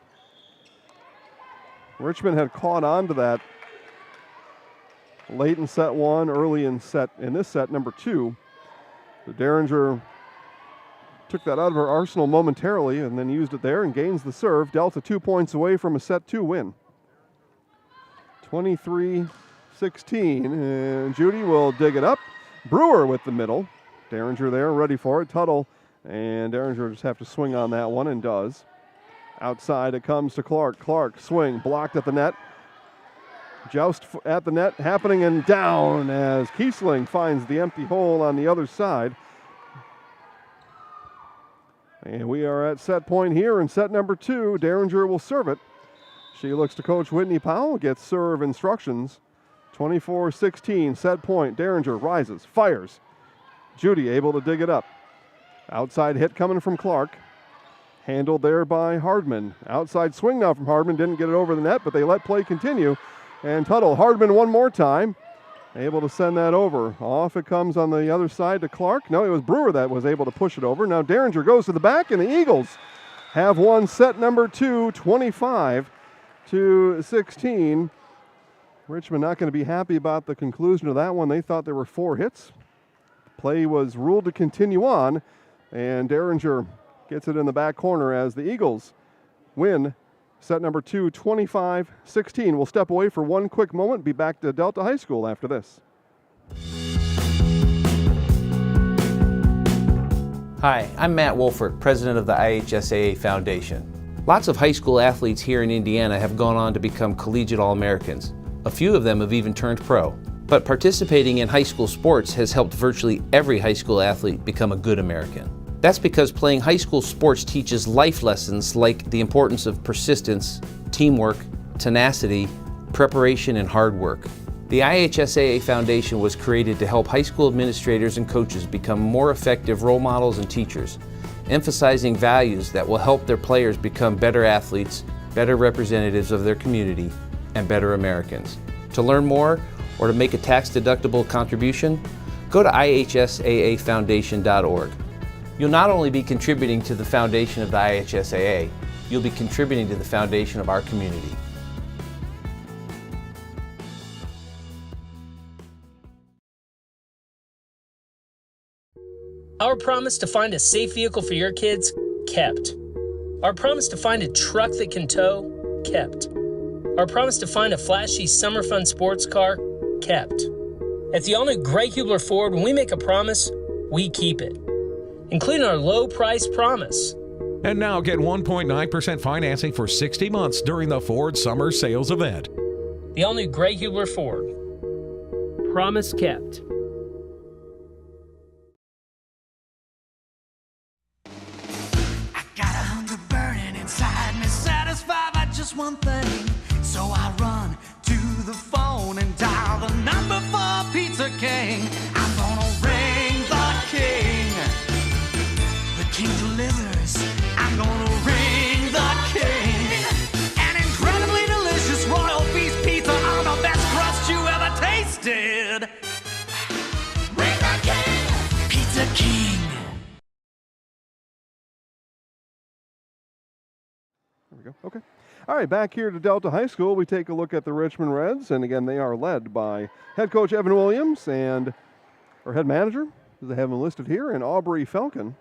Richmond had caught on to that late in set 1, early in this set number 2. The Derringer took that out of her arsenal momentarily and then used it there and gains the serve. Delta 2 points away from a set 2 win. 23-16, and Judy will dig it up. Brewer with the middle. Derringer there, ready for it. Tuttle, and Derringer just have to swing on that one, and does. Outside it comes to Clark. Clark, swing, blocked at the net. Joust at the net happening, and down as Kiesling finds the empty hole on the other side. And we are at set point here in set number 2. Derringer will serve it. She looks to Coach Whitney Powell, gets serve instructions. 24-16, set point. Derringer rises, fires. Judy able to dig it up. Outside hit coming from Clark. Handled there by Hardman. Outside swing now from Hardman. Didn't get it over the net, but they let play continue. And Tuttle, Hardman one more time. able to send that over. Off it comes on the other side to Clark. No, it was Brewer that was able to push it over. Now Derringer goes to the back, and the Eagles have won set number 2, 25-16. Richmond not going to be happy about the conclusion of that one. They thought there were 4 hits. Play was ruled to continue on, and Derringer gets it in the back corner as the Eagles win set number 2, 25-16. We'll step away for one quick moment, be back to Delta High School after this. Hi, I'm Matt Wolfert, president of the IHSAA Foundation. Lots of high school athletes here in Indiana have gone on to become collegiate All-Americans. A few of them have even turned pro. But participating in high school sports has helped virtually every high school athlete become a good American. That's because playing high school sports teaches life lessons like the importance of persistence, teamwork, tenacity, preparation, and hard work. The IHSAA Foundation was created to help high school administrators and coaches become more effective role models and teachers, emphasizing values that will help their players become better athletes, better representatives of their community, and better Americans. To learn more or to make a tax-deductible contribution, go to ihsaafoundation.org. You'll not only be contributing to the foundation of the IHSAA, you'll be contributing to the foundation of our community. Our promise to find a safe vehicle for your kids, kept. Our promise to find a truck that can tow, kept. Our promise to find a flashy summer fun sports car, kept. At the all-new Greg Hubler Ford, when we make a promise, we keep it, including our low price promise. And now get 1.9% financing for 60 months during the Ford Summer Sales Event. The all-new Greg Hubler Ford. Promise kept. I got a hunger burning inside me, satisfied by just one thing. So I run to the phone and dial the number for Pizza King. I'm gonna ring the king. The king delivers. I'm gonna ring the king. An incredibly delicious royal feast pizza on the best crust you ever tasted. Ring the king. Pizza King. There we go. Okay. All right, back here to Delta High School, we take a look at the Richmond Reds, and again, they are led by head coach Evan Williams and our head manager, they have him listed here, and Aubrey Falcon.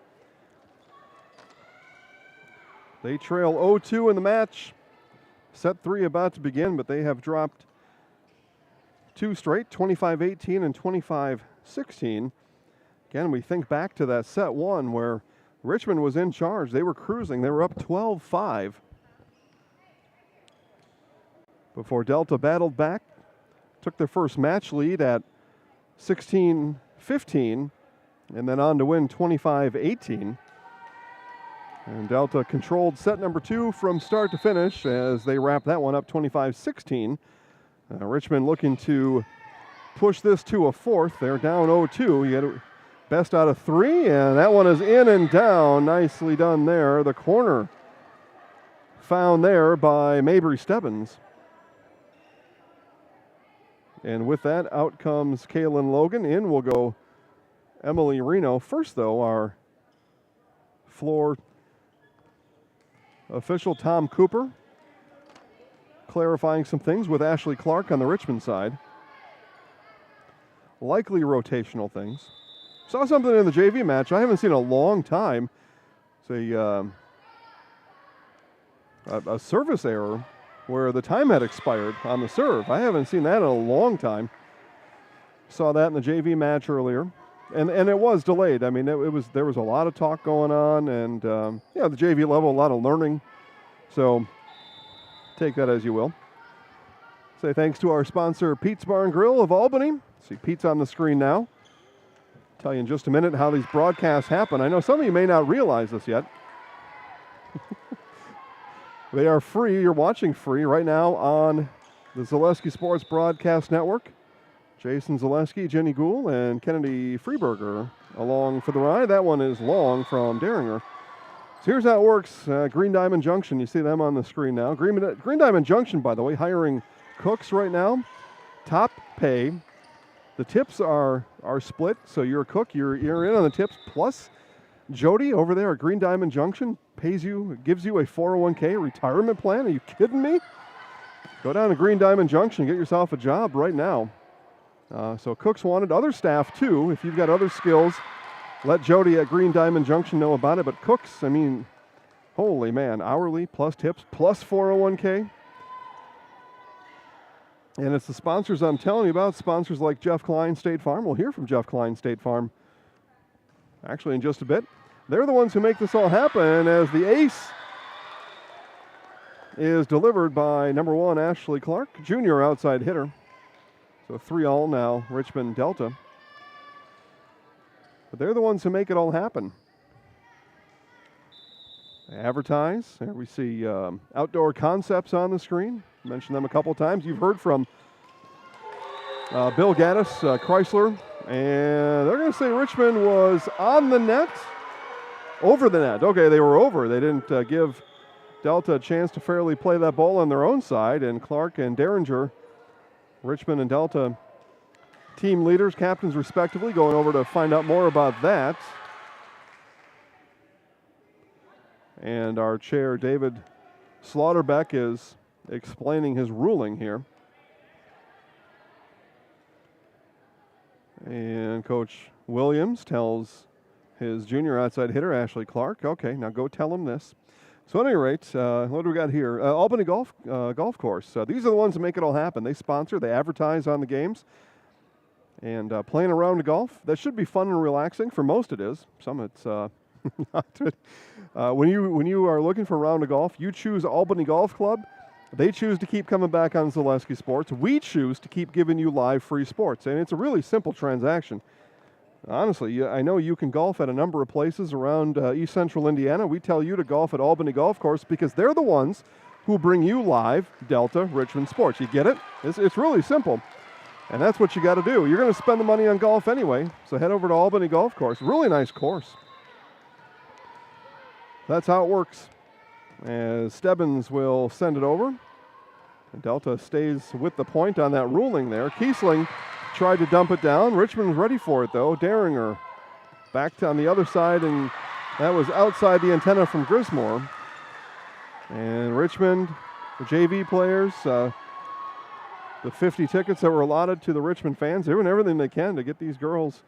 They trail 0-2 in the match. Set 3 about to begin, but they have dropped 2 straight, 25-18 and 25-16. Again, we think back to that set 1 where Richmond was in charge. They were cruising. They were up 12-5. Before Delta battled back, took their first match lead at 16-15, and then on to win 25-18. And Delta controlled set number 2 from start to finish as they wrap that one up 25-16. Richmond looking to push this to a fourth. They're down 0-2. You get a best out of 3, and that one is in and down. Nicely done there. The corner found there by Mabry Stebbins. And with that, out comes Kaylin Logan. In will go Emily Reno. First, though, our floor official, Tom Cooper, clarifying some things with Ashley Clark on the Richmond side. Likely rotational things. Saw something in the JV match I haven't seen in a long time. It's a service error where the time had expired on the serve. I haven't seen that in a long time. Saw that in the JV match earlier. And it was delayed. I mean, there was a lot of talk going on, and the JV level, a lot of learning. So take that as you will. Say thanks to our sponsor, Pete's Bar and Grill of Albany. See Pete's on the screen now. Tell you in just a minute how these broadcasts happen. I know some of you may not realize this yet. They are free. You're watching free right now on the Zaleski Sports Broadcast Network. Jason Zaleski, Jenny Gould, and Kennedy Freeberger along for the ride. That one is long from Derringer. So here's how it works. Green Diamond Junction, you see them on the screen now. Green Diamond Junction, by the way, hiring cooks right now. Top pay, The tips are split, so you're a cook. You're in on the tips. Plus, Jody over there at Green Diamond Junction gives you a 401k retirement plan. Are you kidding me? Go down to Green Diamond Junction and get yourself a job right now. So cooks wanted, other staff too. If you've got other skills, let Jody at Green Diamond Junction know about it. But cooks, I mean, holy man, hourly plus tips plus 401k. And it's the sponsors I'm telling you about, sponsors like Jeff Klein State Farm. We'll hear from Jeff Klein State Farm actually in just a bit. They're the ones who make this all happen, as the ace is delivered by number 1, Ashley Clark, junior outside hitter. So 3-all now, Richmond Delta. But they're the ones who make it all happen. Advertise. There we see Outdoor Concepts on the screen. Mentioned them a couple of times. You've heard from Bill Gaddis, Chrysler, and they're going to say Richmond was on the net, over the net. Okay, they were over. They didn't give Delta a chance to fairly play that ball on their own side, and Clark and Derringer, Richmond and Delta team leaders, captains respectively, going over to find out more about that. And our chair, David Slaughterbeck, is explaining his ruling here. And Coach Williams tells his junior outside hitter, Ashley Clark, okay, now go tell him this. So at any rate, what do we got here? Albany Golf Course. These are the ones that make it all happen. They sponsor, they advertise on the games. And playing around the golf, that should be fun and relaxing. For most it is. Some it's not. When you are looking for a round of golf, you choose Albany Golf Club. They choose to keep coming back on Zaleski Sports. We choose to keep giving you live free sports. And it's a really simple transaction. Honestly, I know you can golf at a number of places around East Central Indiana. We tell you to golf at Albany Golf Course because they're the ones who bring you live Delta Richmond sports. You get it? It's really simple. And that's what you got to do. You're going to spend the money on golf anyway, so head over to Albany Golf Course. Really nice course. That's how it works. As Stebbins will send it over. And Delta stays with the point on that ruling there. Kiesling tried to dump it down. Richmond's ready for it, though. Derringer back on the other side, and that was outside the antenna from Grismore. And Richmond, the JV players, the 50 tickets that were allotted to the Richmond fans, they're doing everything they can to get these girls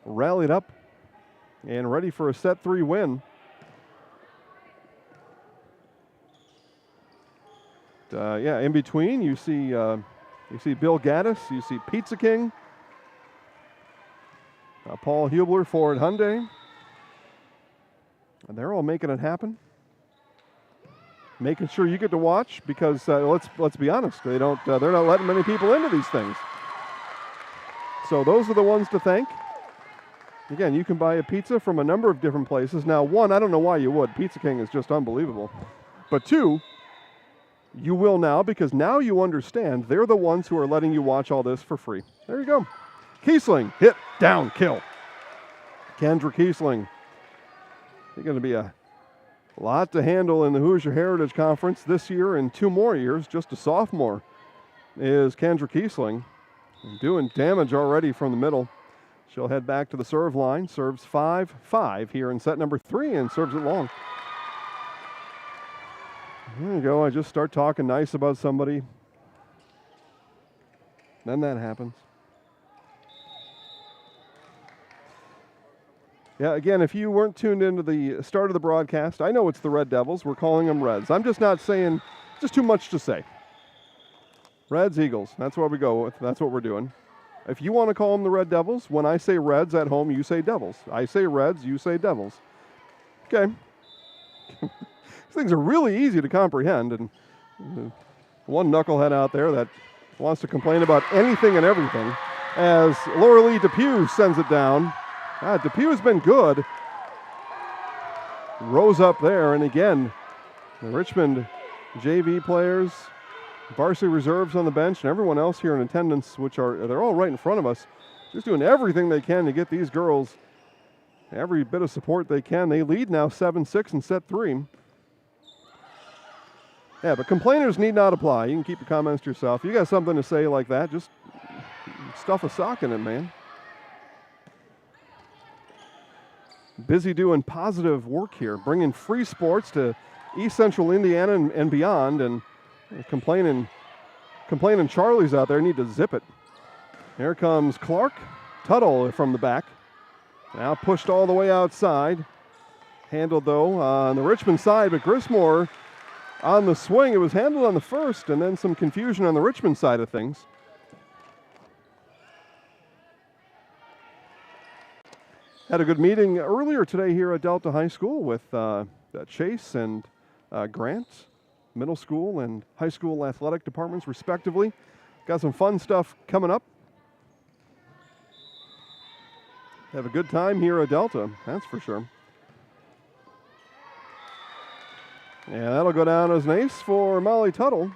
rallied up and ready for a set 3 win. In between, you see Bill Gaddis, you see Pizza King, Paul Hubler, Ford Hyundai, and they're all making it happen. Making sure you get to watch because let's be honest, they're not letting many people into these things. So those are the ones to thank. Again, you can buy a pizza from a number of different places. Now, 1, I don't know why you would. Pizza King is just unbelievable. But 2, you will now because now you understand they're the ones who are letting you watch all this for free. There you go. Kiesling, hit, down, kill. Kendra Kiesling. They're going to be a lot to handle in the Hoosier Heritage Conference this year and 2 more years. Just a sophomore is Kendra Kiesling. Doing damage already from the middle. She'll head back to the serve line. Serves 5-5 here in set number 3 and serves it long. There you go. I just start talking nice about somebody. Then that happens. Yeah, again, if you weren't tuned into the start of the broadcast, I know it's the Red Devils. We're calling them Reds. I'm just not saying, just too much to say. Reds, Eagles. That's what we go with. That's what we're doing. If you want to call them the Red Devils, when I say Reds at home, you say Devils. I say Reds, you say Devils. Okay. These things are really easy to comprehend. And one knucklehead out there that wants to complain about anything and everything, as Laura Lee Depew sends it down. Depew has been good. Rose up there, and again, the Richmond JV players, varsity reserves on the bench, and everyone else here in attendance, they're all right in front of us, just doing everything they can to get these girls every bit of support they can. They lead now 7-6 in set 3. Yeah, but complainers need not apply. You can keep your comments to yourself. You got something to say like that, just stuff a sock in it, man. Busy doing positive work here, bringing free sports to East Central Indiana and beyond, and complaining Charlies out there need to zip it. Here comes Clark. Tuttle from the back. Now pushed all the way outside. Handled, though, on the Richmond side, but Grismore on the swing. It was handled on the first, and then some confusion on the Richmond side of things. Had a good meeting earlier today here at Delta High School with Chase and Grant, middle school and high school athletic departments, respectively. Got some fun stuff coming up. Have a good time here at Delta, that's for sure. And that'll go down as an ace for Molly Tuttle.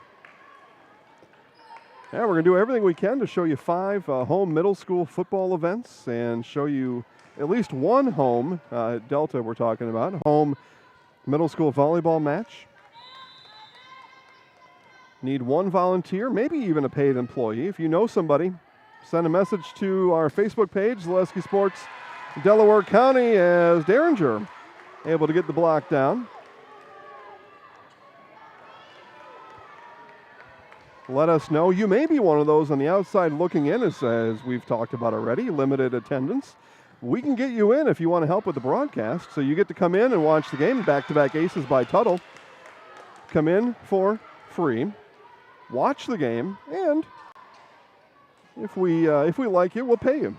Yeah, we're going to do everything we can to show you 5 home middle school football events and show you at least one home, Delta we're talking about, home middle school volleyball match. Need one volunteer, maybe even a paid employee. If you know somebody, send a message to our Facebook page, Zaleski Sports Delaware County, as Derringer able to get the block down. Let us know. You may be one of those on the outside looking in, as we've talked about already, limited attendance. We can get you in if you want to help with the broadcast. So you get to come in and watch the game, back-to-back aces by Tuttle. Come in for free, watch the game, and if we like you, we'll pay you.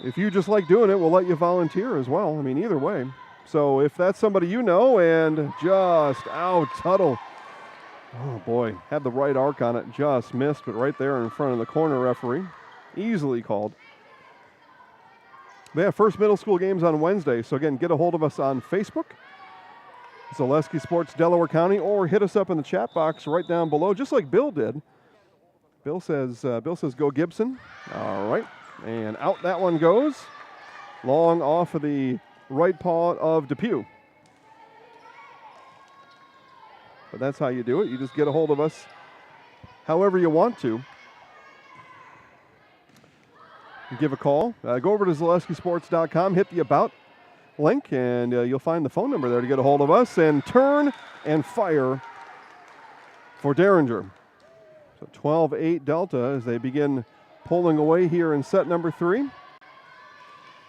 If you just like doing it, we'll let you volunteer as well. I mean, either way. So if that's somebody you know, and just out, Tuttle. Oh, boy. Had the right arc on it. Just missed, but right there in front of the corner referee. Easily called. They have first middle school games on Wednesday. So, again, get a hold of us on Facebook, Zaleski Sports Delaware County, or hit us up in the chat box right down below, just like Bill did. Bill says, go Gibson. All right. And out that one goes. Long off of the right paw of Depew. But that's how you do it. You just get a hold of us however you want to. Give a call. Go over to ZaleskiSports.com, hit the About link, and you'll find the phone number there to get a hold of us. And turn and fire for Derringer. So 12-8 Delta as they begin pulling away here in set number 3.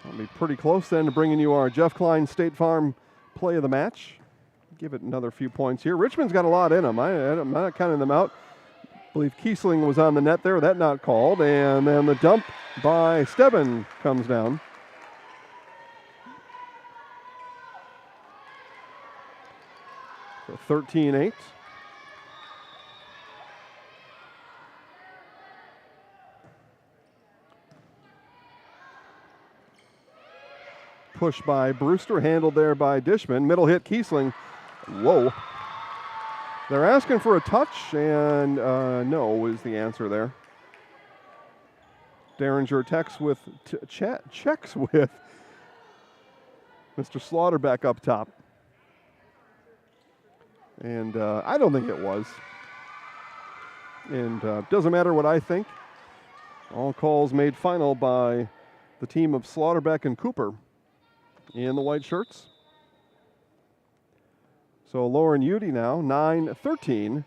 That'll be pretty close then to bringing you our Jeff Klein State Farm play of the match. Give it another few points here. Richmond's got a lot in them. I'm not counting them out. I believe Kiesling was on the net there. That not called. And then the dump by Stebbin comes down. So 13-8. Push by Brewster, handled there by Dishman. Middle hit Kiesling. Whoa. They're asking for a touch, and no is the answer there. Derringer checks with Mr. Slaughterback up top. And I don't think it was. And doesn't matter what I think. All calls made final by the team of Slaughterback and Cooper in the white shirts. So Lauren Udy now, 9-13.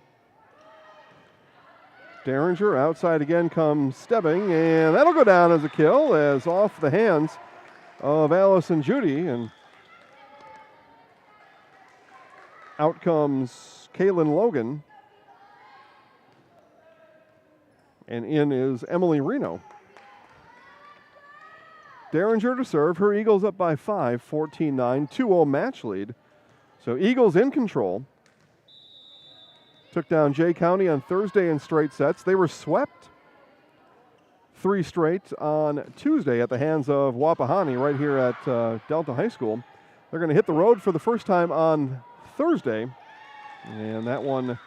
Derringer outside again comes Stebbing, and that'll go down as a kill, as off the hands of Allison Judy, and out comes Kaylin Logan, and in is Emily Reno. Derringer to serve. Her Eagles up by 5, 14-9, 2-0 match lead. So Eagles in control. Took down Jay County on Thursday in straight sets. They were swept 3 straight on Tuesday at the hands of Wapahani right here at Delta High School. They're going to hit the road for the first time on Thursday. And that one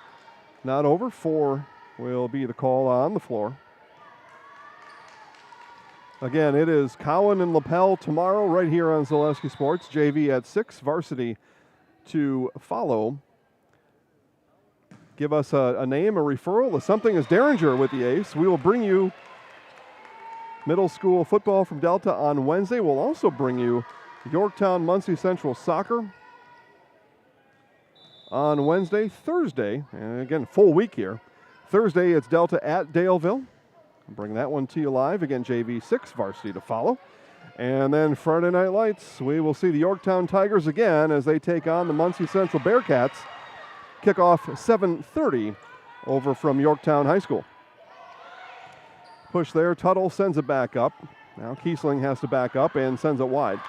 not over. 4 will be the call on the floor. Again, it is Cowan and Lapel tomorrow right here on Zaleski Sports. JV at 6, varsity to follow give us a name, a referral, something as Derringer with the ace. We will bring you middle school football from Delta on Wednesday. We'll also bring you Yorktown Muncie Central soccer on Wednesday. Thursday, and again, full week here. Thursday, it's Delta at Daleville. I'll bring that one to you live. Again, JV6 varsity to follow. And then Friday Night Lights, we will see the Yorktown Tigers again as they take on the Muncie Central Bearcats. Kickoff 7:30 over from Yorktown High School. Push there. Tuttle sends it back up. Now Kiesling has to back up and sends it wide.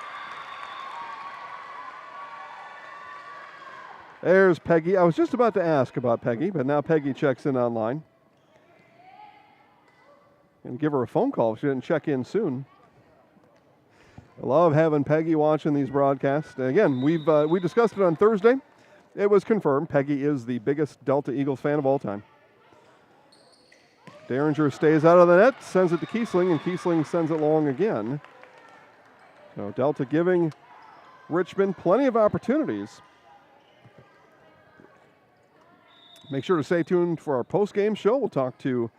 There's Peggy. I was just about to ask about Peggy, but now Peggy checks in online. And give her a phone call if she didn't check in soon. I love having Peggy watching these broadcasts. Again, we discussed it on Thursday. It was confirmed. Peggy is the biggest Delta Eagles fan of all time. Derringer stays out of the net, sends it to Kiesling, and Kiesling sends it long again. So Delta giving Richmond plenty of opportunities. Make sure to stay tuned for our post-game show. We'll talk to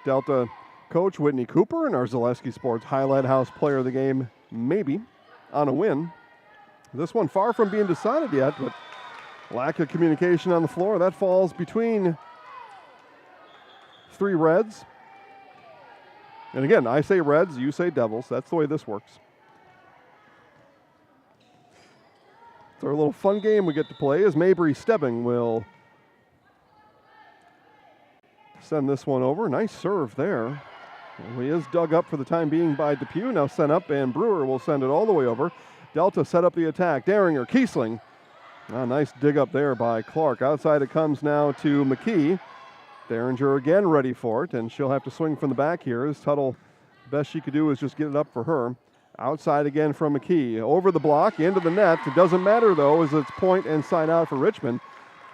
Delta coach Whitney Cooper and our Zaleski Sports Highlight House player of the game, maybe, on a win. This one far from being decided yet, but lack of communication on the floor. That falls between three Reds. And again, I say Reds, you say Devils. That's the way this works. It's our little fun game we get to play as Mabry Stebbing will send this one over. Nice serve there. And he is dug up for the time being by Depew. Now sent up, and Brewer will send it all the way over. Delta set up the attack. Derringer, Kiesling. Nice dig up there by Clark. Outside it comes now to McKee. Derringer again ready for it, and she'll have to swing from the back here. As Tuttle, best she could do is just get it up for her. Outside again from McKee. Over the block, into the net. It doesn't matter, though, as it's point and side out for Richmond.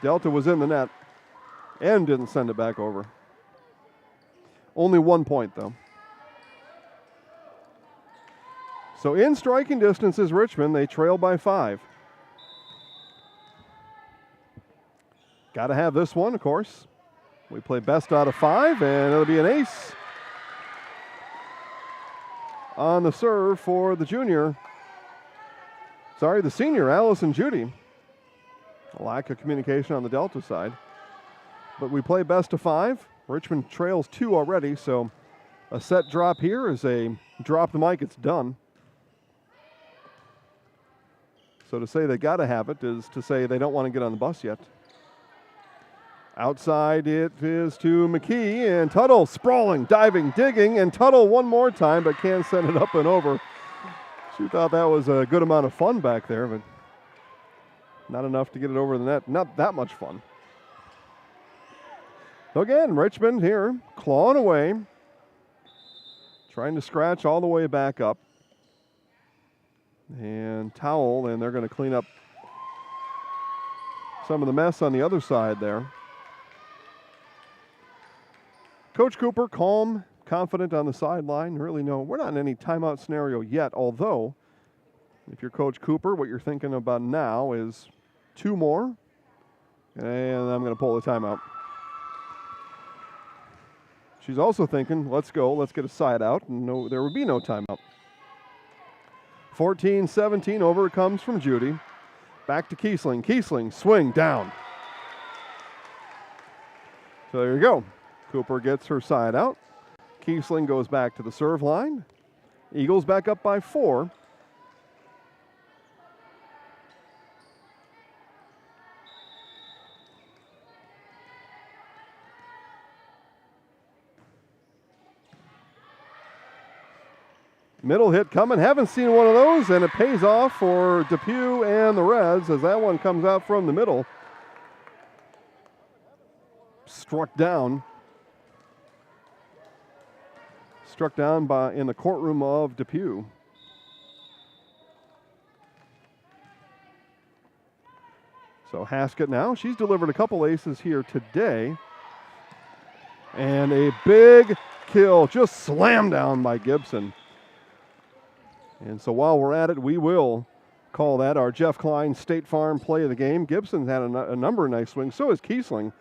Delta was in the net and didn't send it back over. Only 1 point, though. So in striking distance is Richmond. They trail by 5. Got to have this one, of course. We play best out of 5, and it'll be an ace on the serve for the senior, Allison Judy. A lack of communication on the Delta side. But we play best of 5. Richmond trails 2 already, so a set drop here is a drop the mic, it's done. So to say they got to have it is to say they don't want to get on the bus yet. Outside it is to McKee, and Tuttle sprawling, diving, digging, and Tuttle one more time, but can't send it up and over. She thought that was a good amount of fun back there, but not enough to get it over the net. Not that much fun. So again, Richmond here, clawing away, trying to scratch all the way back up. And Towel, and they're going to clean up some of the mess on the other side there. Coach Cooper, calm, confident on the sideline. Really we're not in any timeout scenario yet, although if you're Coach Cooper, what you're thinking about now is 2 more, and I'm going to pull the timeout. She's also thinking, let's go, let's get a side out, and no, there would be no timeout. 14-17, over it comes from Judy. Back to Kiesling. Kiesling, swing, down. So there you go. Cooper gets her side out. Kiesling goes back to the serve line. Eagles back up by 4. Middle hit coming. Haven't seen one of those, and it pays off for Depew and the Reds as that one comes out from the middle. Struck down in the courtroom of Depew. So Haskett now, she's delivered a couple aces here today. And a big kill, just slammed down by Gibson. And so while we're at it, we will call that our Jeff Klein State Farm play of the game. Gibson's had a number of nice swings. So is Kiesling.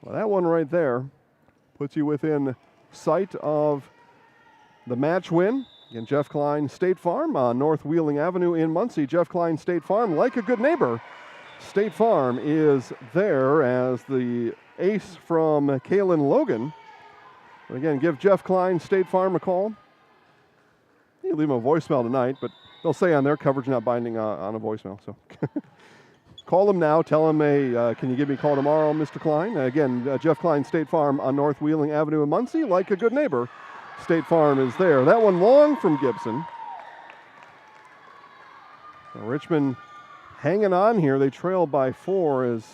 Well, that one right there puts you within sight of the match win. Again, Jeff Klein State Farm on North Wheeling Avenue in Muncie. Jeff Klein State Farm, like a good neighbor, State Farm is there as the ace from Kaylin Logan. Again, give Jeff Klein State Farm a call. You leave them a voicemail tonight, but they'll say on their coverage not binding on a voicemail. So call them now. Tell them, hey, can you give me a call tomorrow, Mr. Klein? Again, Jeff Klein State Farm on North Wheeling Avenue in Muncie. Like a good neighbor, State Farm is there. That one long from Gibson. Richmond hanging on here. They trail by 4 as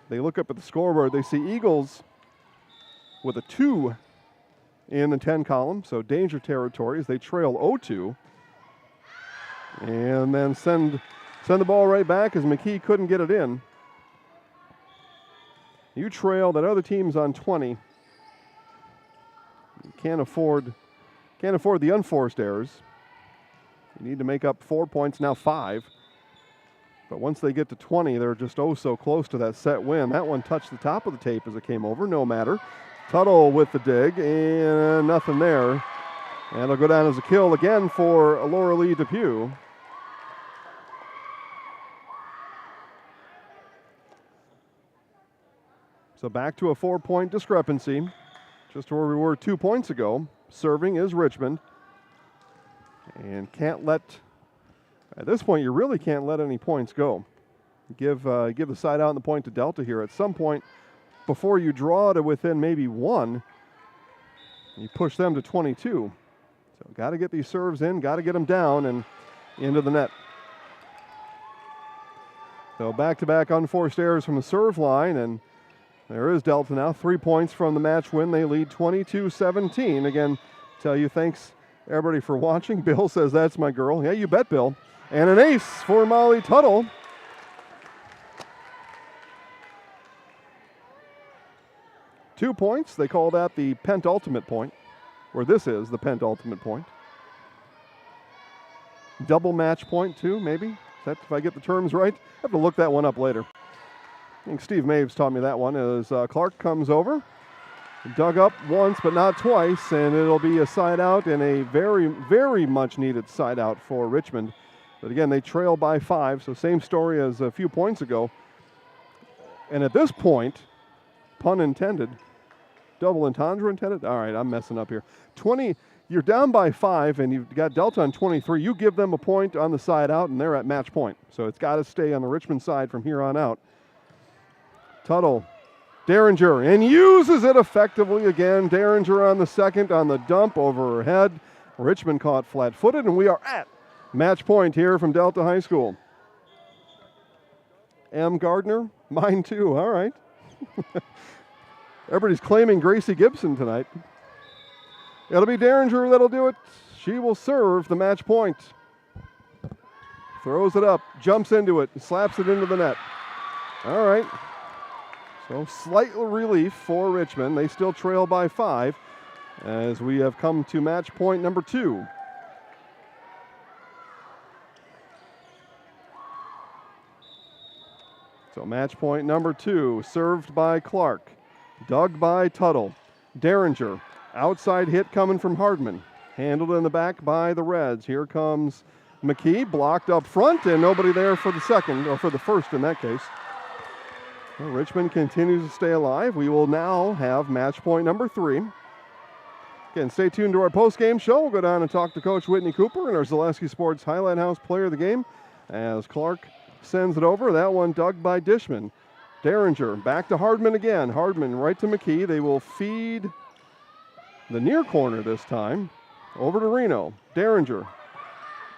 they look up at the scoreboard. They see Eagles with a 2 in the 10 column, so danger territory as they trail 0-2. And then send the ball right back as McKee couldn't get it in. You trail, that other team's on 20. You can't afford the unforced errors. You need to make up 4 points, now 5. But once they get to 20, they're just so close to that set win. That one touched the top of the tape as it came over, no matter. Tuttle with the dig, and nothing there. And it'll go down as a kill again for Laura Lee Depew. So back to a 4-point discrepancy, just where we were 2 points ago. Serving is Richmond. And at this point, you really can't let any points go. Give the side out and the point to Delta here. At some point, before you draw to within maybe 1, you push them to 22. So got to get these serves in, got to get them down and into the net. So back-to-back unforced errors from the serve line, and there is Delta now. 3 points from the match win. They lead 22-17. Again, tell you thanks, everybody, for watching. Bill says that's my girl. Yeah, you bet, Bill. And an ace for Molly Tuttle. Two points. They call that the penultimate point, or this is the penultimate point. Double match point, too, maybe? Is that, if I get the terms right? I have to look that one up later. I think Steve Maves taught me that one as Clark comes over. Dug up once, but not twice, and it'll be a side out and a very, very much needed side out for Richmond. But again, they trail by 5, so same story as a few points ago. And at this point, pun intended, double entendre intended? All right, I'm messing up here. 20, you're down by 5, and you've got Delta on 23. You give them a point on the side out, and they're at match point. So it's got to stay on the Richmond side from here on out. Tuttle, Derringer, and uses it effectively again. Derringer on the second on the dump over her head. Richmond caught flat-footed, and we are at match point here from Delta High School. M. Gardner, mine too, all right. Everybody's claiming Gracie Gibson tonight. It'll be Derringer that'll do it. She will serve the match point. Throws it up, jumps into it, and slaps it into the net. All right. So slight relief for Richmond. They still trail by 5 as we have come to match point number 2. So match point number 2, served by Clark, dug by Tuttle. Derringer, outside hit coming from Hardman. Handled in the back by the Reds. Here comes McKee, blocked up front, and nobody there for the second, or for the first in that case. Well, Richmond continues to stay alive. We will now have match point number 3. Again, stay tuned to our post-game show. We'll go down and talk to Coach Whitney Cooper and our Zaleski Sports Highlight House player of the game as Clark sends it over. That one dug by Dishman. Derringer back to Hardman again. Hardman right to McKee. They will feed the near corner this time over to Reno. Derringer.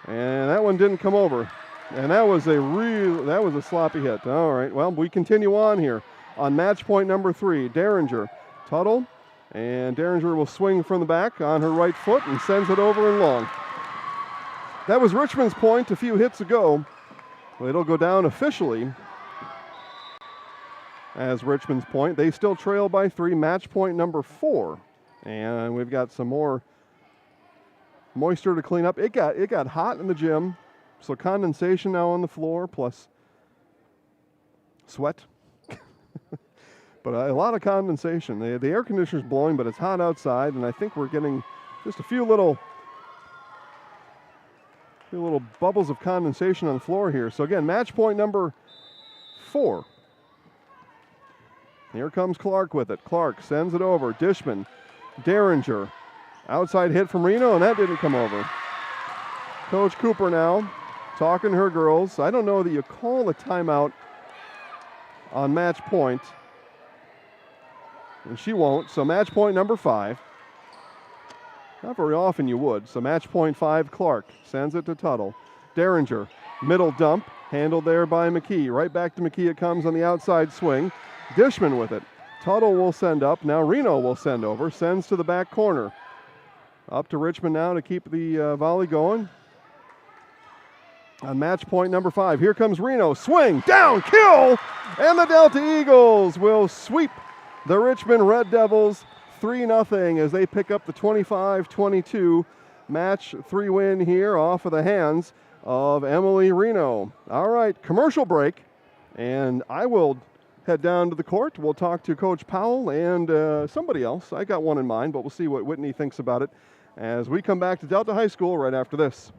And that one didn't come over. And that was a sloppy hit. All right, well, we continue on here on match point number 3. Derringer, Tuttle, and Derringer will swing from the back on her right foot and sends it over and long. That was Richmond's point a few hits ago. Well, it'll go down officially as Richmond's point. They still trail by 3, match point number 4. And we've got some more moisture to clean up. It got hot in the gym So condensation now on the floor plus sweat. But a lot of condensation. The air conditioner's blowing, but it's hot outside, and I think we're getting just a few little bubbles of condensation on the floor here. So again, match point number 4. Here comes Clark with it. Clark sends it over. Dishman, Derringer, outside hit from Reno, and that didn't come over. Coach Cooper now talking to her girls. I don't know that you call a timeout on match point, and she won't. So match point number 5. Not very often you would. So match point 5, Clark sends it to Tuttle. Derringer, middle dump, handled there by McKee. Right back to McKee it comes on the outside swing. Dishman with it. Tuttle will send up. Now Reno will send over. Sends to the back corner. Up to Richmond now to keep the volley going. On match point number 5, here comes Reno. Swing, down, kill! And the Delta Eagles will sweep the Richmond Red Devils 3-0 as they pick up the 25-22 match 3 win here off of the hands of Emily Reno. All right, commercial break, and I will head down to the court. We'll talk to Coach Powell and somebody else. I got one in mind, but we'll see what Whitney thinks about it as we come back to Delta High School right after this.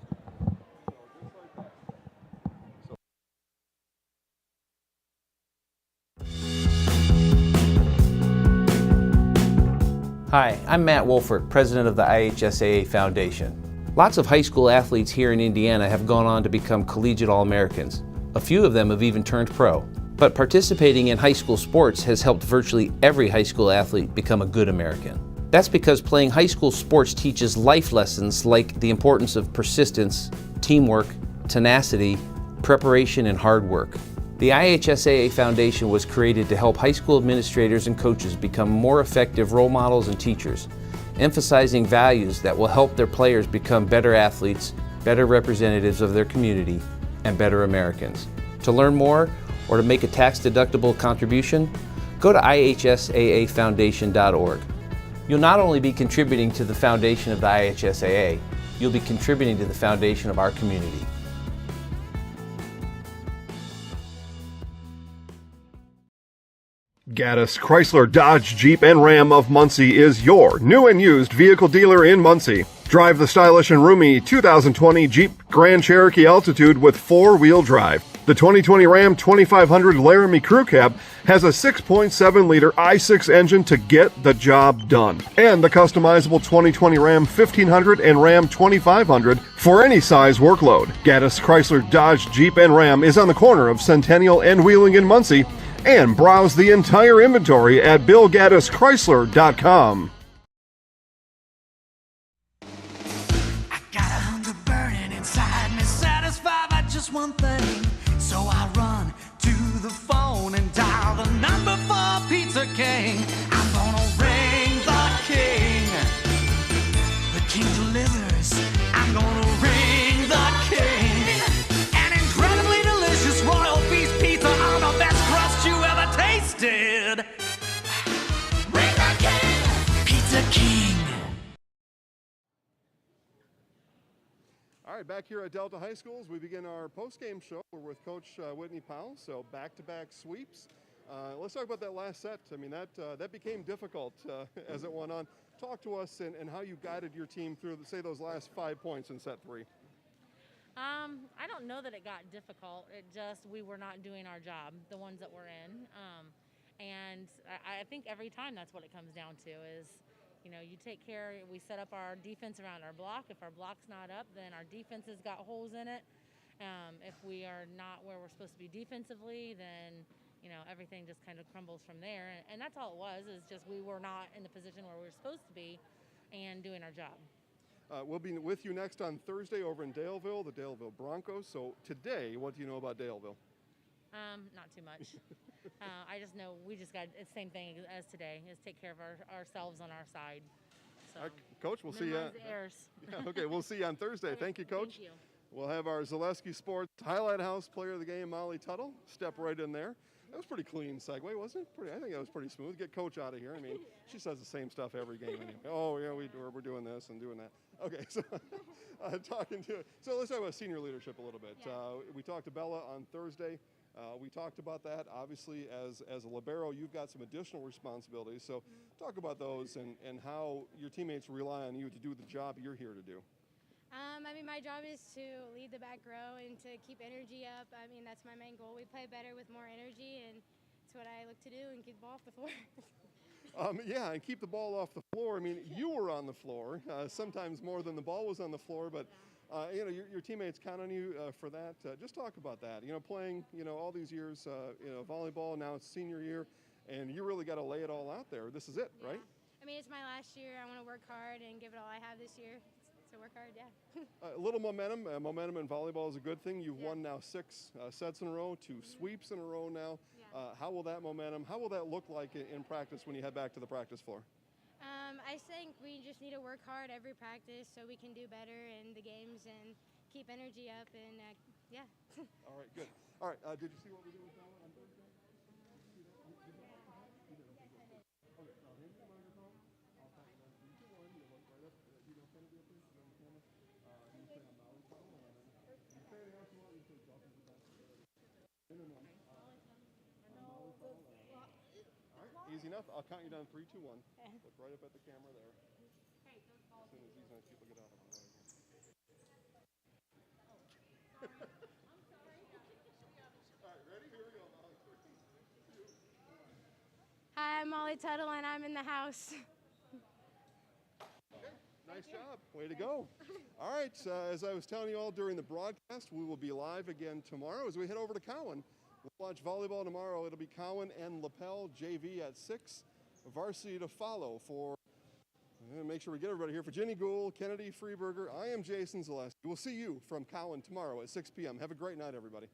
Hi, I'm Matt Wolfert, president of the IHSAA Foundation. Lots of high school athletes here in Indiana have gone on to become collegiate All-Americans. A few of them have even turned pro. But participating in high school sports has helped virtually every high school athlete become a good American. That's because playing high school sports teaches life lessons like the importance of persistence, teamwork, tenacity, preparation, and hard work. The IHSAA Foundation was created to help high school administrators and coaches become more effective role models and teachers, emphasizing values that will help their players become better athletes, better representatives of their community, and better Americans. To learn more or to make a tax-deductible contribution, go to ihsaafoundation.org. You'll not only be contributing to the foundation of the IHSAA, you'll be contributing to the foundation of our community. Gaddis Chrysler Dodge Jeep and Ram of Muncie is your new and used vehicle dealer in Muncie. Drive the stylish and roomy 2020 Jeep Grand Cherokee Altitude with 4-wheel drive. The 2020 Ram 2500 Laramie Crew Cab has a 6.7-liter i6 engine to get the job done. And the customizable 2020 Ram 1500 and Ram 2500 for any size workload. Gaddis Chrysler Dodge Jeep and Ram is on the corner of Centennial and Wheeling in Muncie. And browse the entire inventory at BillGaddisChrysler.com. I got a hunger burning inside me, satisfied by just one thing. So I run to the phone and dial the number for Pizza King. I'm gonna ring the king. The king delivers. I'm gonna ring the king. An incredibly delicious royal feast pizza on the best crust you ever tasted. Ring the king. Pizza King. All right, back here at Delta High Schools, we begin our post-game show. We're with Coach Whitney Powell, so back-to-back sweeps. Let's talk about that last set. I mean, that became difficult as it went on. Talk to us and how you guided your team through, say, those last 5 points in set 3. I don't know that it got difficult. It just, we were not doing our job, the ones that we're in. And I think every time that's what it comes down to is, you know, you take care, we set up our defense around our block. If our block's not up, then our defense has got holes in it. If we are not where we're supposed to be defensively, then, you know, everything just kind of crumbles from there. And that's all it was, is just we were not in the position where we were supposed to be and doing our job. We'll be with you next on Thursday over in Daleville, the Daleville Broncos. So today, what do you know about Daleville? Not too much. I just know we just got it's the same thing as today, is take care of ourselves on our side. So, Coach, we'll see you. Errors. Yeah, okay, we'll see you on Thursday. Thank you, Coach. Thank you. We'll have our Zaleski Sports Highlight House player of the game, Molly Tuttle, step right in there. That was pretty clean segue, wasn't it? I think that was pretty smooth. Get Coach out of here. I mean, she says the same stuff every game anyway. Oh, yeah, we're doing this and doing that. Okay, so so let's talk about senior leadership a little bit. Yeah. We talked to Bella on Thursday. We talked about that. Obviously, as a libero, you've got some additional responsibilities. So talk about those and how your teammates rely on you to do the job you're here to do. I mean, my job is to lead the back row and to keep energy up. I mean, that's my main goal. We play better with more energy, and it's what I look to do and keep the ball off the floor. Yeah, and keep the ball off the floor. I mean, you were on the floor, sometimes more than the ball was on the floor, but your teammates count on you for that. Just talk about that. Playing, all these years, volleyball, now it's senior year, and you really got to lay it all out there. This is it, right? I mean, it's my last year. I want to work hard and give it all I have this year. So work hard, yeah. A little momentum. Momentum in volleyball is a good thing. You've won now 6 sets in a row, 2 sweeps in a row now. Yeah. How will that momentum, how will that look like in practice when you head back to the practice floor? I think we just need to work hard every practice so we can do better in the games and keep energy up and, yeah. All right, good. All right, did you see what we did with Bella on Thursday? Easy enough. I'll count you down 3, 2, 1. Look right up at the camera there. As soon as these nice people get out of the way. All right, ready? Here we go. Hi, I'm Molly Tuttle, and I'm in the house. Okay, nice job. Way to go. All right, as I was telling you all during the broadcast, we will be live again tomorrow as we head over to Cowan. We'll watch volleyball tomorrow. It'll be Cowan and Lapel JV at 6. Varsity to follow for, make sure we get everybody here. For Jenny Gould, Kennedy Freeberger, I am Jason Zaleski. We'll see you from Cowan tomorrow at 6 p.m. Have a great night, everybody.